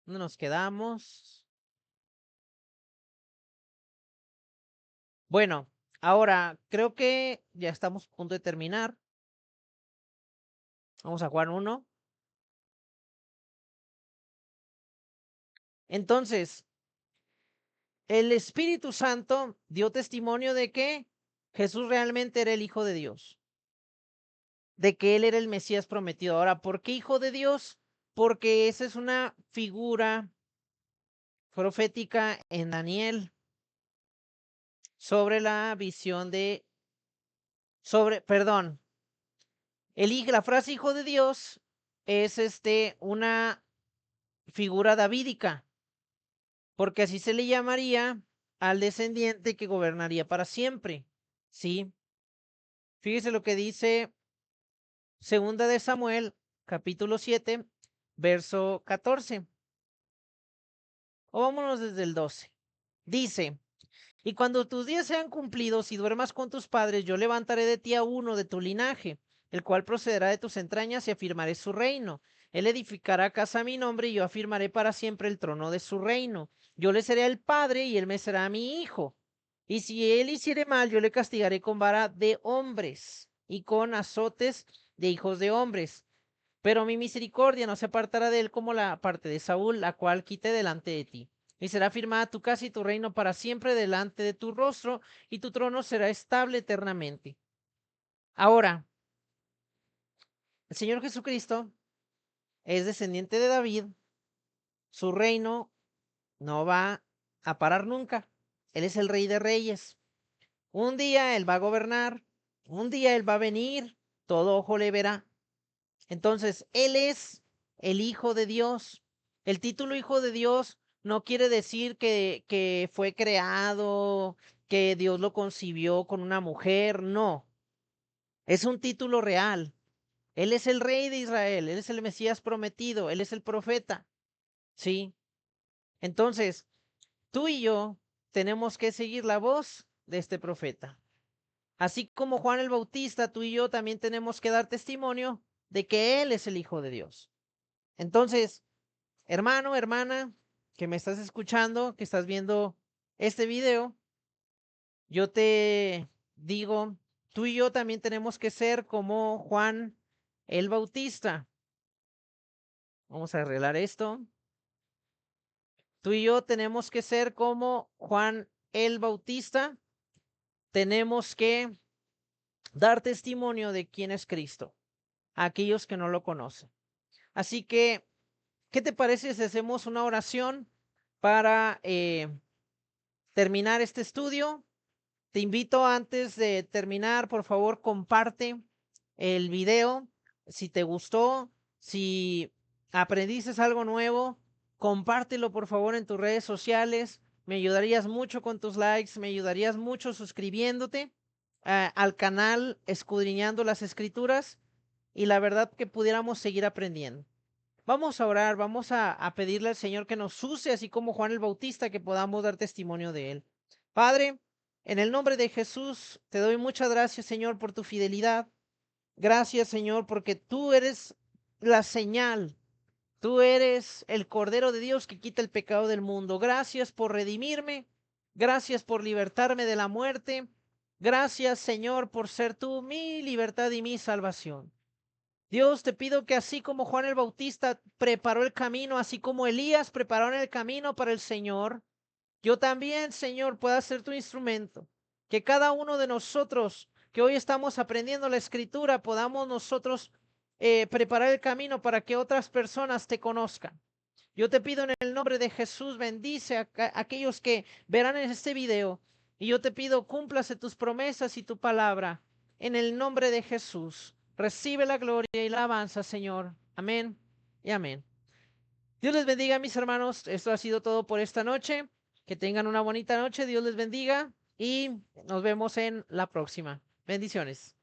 ¿dónde nos quedamos? Bueno, ahora creo que ya estamos a punto de terminar. Vamos a jugar uno. Entonces, el Espíritu Santo dio testimonio de que Jesús realmente era el Hijo de Dios, de que Él era el Mesías prometido. Ahora, ¿por qué Hijo de Dios? Porque esa es una figura profética en Daniel sobre la visión perdón, la frase Hijo de Dios es una figura davídica, porque así se le llamaría al descendiente que gobernaría para siempre, ¿sí? Fíjese lo que dice Segunda de Samuel, capítulo 7, verso 14. O vámonos desde el 12. Dice, y cuando tus días sean cumplidos y duermas con tus padres, yo levantaré de ti a uno de tu linaje, el cual procederá de tus entrañas y afirmaré su reino. Él edificará casa a mi nombre y yo afirmaré para siempre el trono de su reino. Yo le seré el padre y él me será mi hijo. Y si él hiciere mal, yo le castigaré con vara de hombres y con azotes de hijos de hombres. Pero mi misericordia no se apartará de él como la parte de Saúl, la cual quité delante de ti. Y será firmada tu casa y tu reino para siempre delante de tu rostro, y tu trono será estable eternamente. Ahora, el Señor Jesucristo es descendiente de David, su reino no va a parar nunca. Él es el Rey de Reyes. Un día Él va a gobernar, un día Él va a venir, todo ojo le verá. Entonces, Él es el Hijo de Dios. El título Hijo de Dios no quiere decir que fue creado, que Dios lo concibió con una mujer, no. Es un título real. Él es el rey de Israel, Él es el Mesías prometido, Él es el profeta, ¿sí? Entonces, tú y yo tenemos que seguir la voz de este profeta. Así como Juan el Bautista, tú y yo también tenemos que dar testimonio de que Él es el Hijo de Dios. Entonces, hermano, hermana, que me estás escuchando, que estás viendo este video, yo te digo, tú y yo también tenemos que ser como Juan el Bautista. Vamos a arreglar esto. Tú y yo tenemos que ser como Juan el Bautista. Tenemos que dar testimonio de quién es Cristo a aquellos que no lo conocen. Así que, ¿qué te parece si hacemos una oración para terminar este estudio? Te invito antes de terminar, por favor, comparte el video. Si te gustó, si aprendiste algo nuevo, compártelo por favor en tus redes sociales. Me ayudarías mucho con tus likes, me ayudarías mucho suscribiéndote al canal Escudriñando las Escrituras y la verdad que pudiéramos seguir aprendiendo. Vamos a orar, vamos a pedirle al Señor que nos use, así como Juan el Bautista, que podamos dar testimonio de Él. Padre, en el nombre de Jesús, te doy muchas gracias, Señor, por tu fidelidad. Gracias, Señor, porque tú eres la señal. Tú eres el Cordero de Dios que quita el pecado del mundo. Gracias por redimirme. Gracias por libertarme de la muerte. Gracias, Señor, por ser tú mi libertad y mi salvación. Dios, te pido que así como Juan el Bautista preparó el camino, así como Elías preparó el camino para el Señor, yo también, Señor, pueda ser tu instrumento. Que cada uno de nosotros que hoy estamos aprendiendo la escritura, podamos nosotros preparar el camino para que otras personas te conozcan. Yo te pido en el nombre de Jesús, bendice a aquellos que verán en este video. Y yo te pido, cúmplase tus promesas y tu palabra. En el nombre de Jesús, recibe la gloria y la alabanza, Señor. Amén y amén. Dios les bendiga, mis hermanos. Esto ha sido todo por esta noche. Que tengan una bonita noche. Dios les bendiga y nos vemos en la próxima. Bendiciones.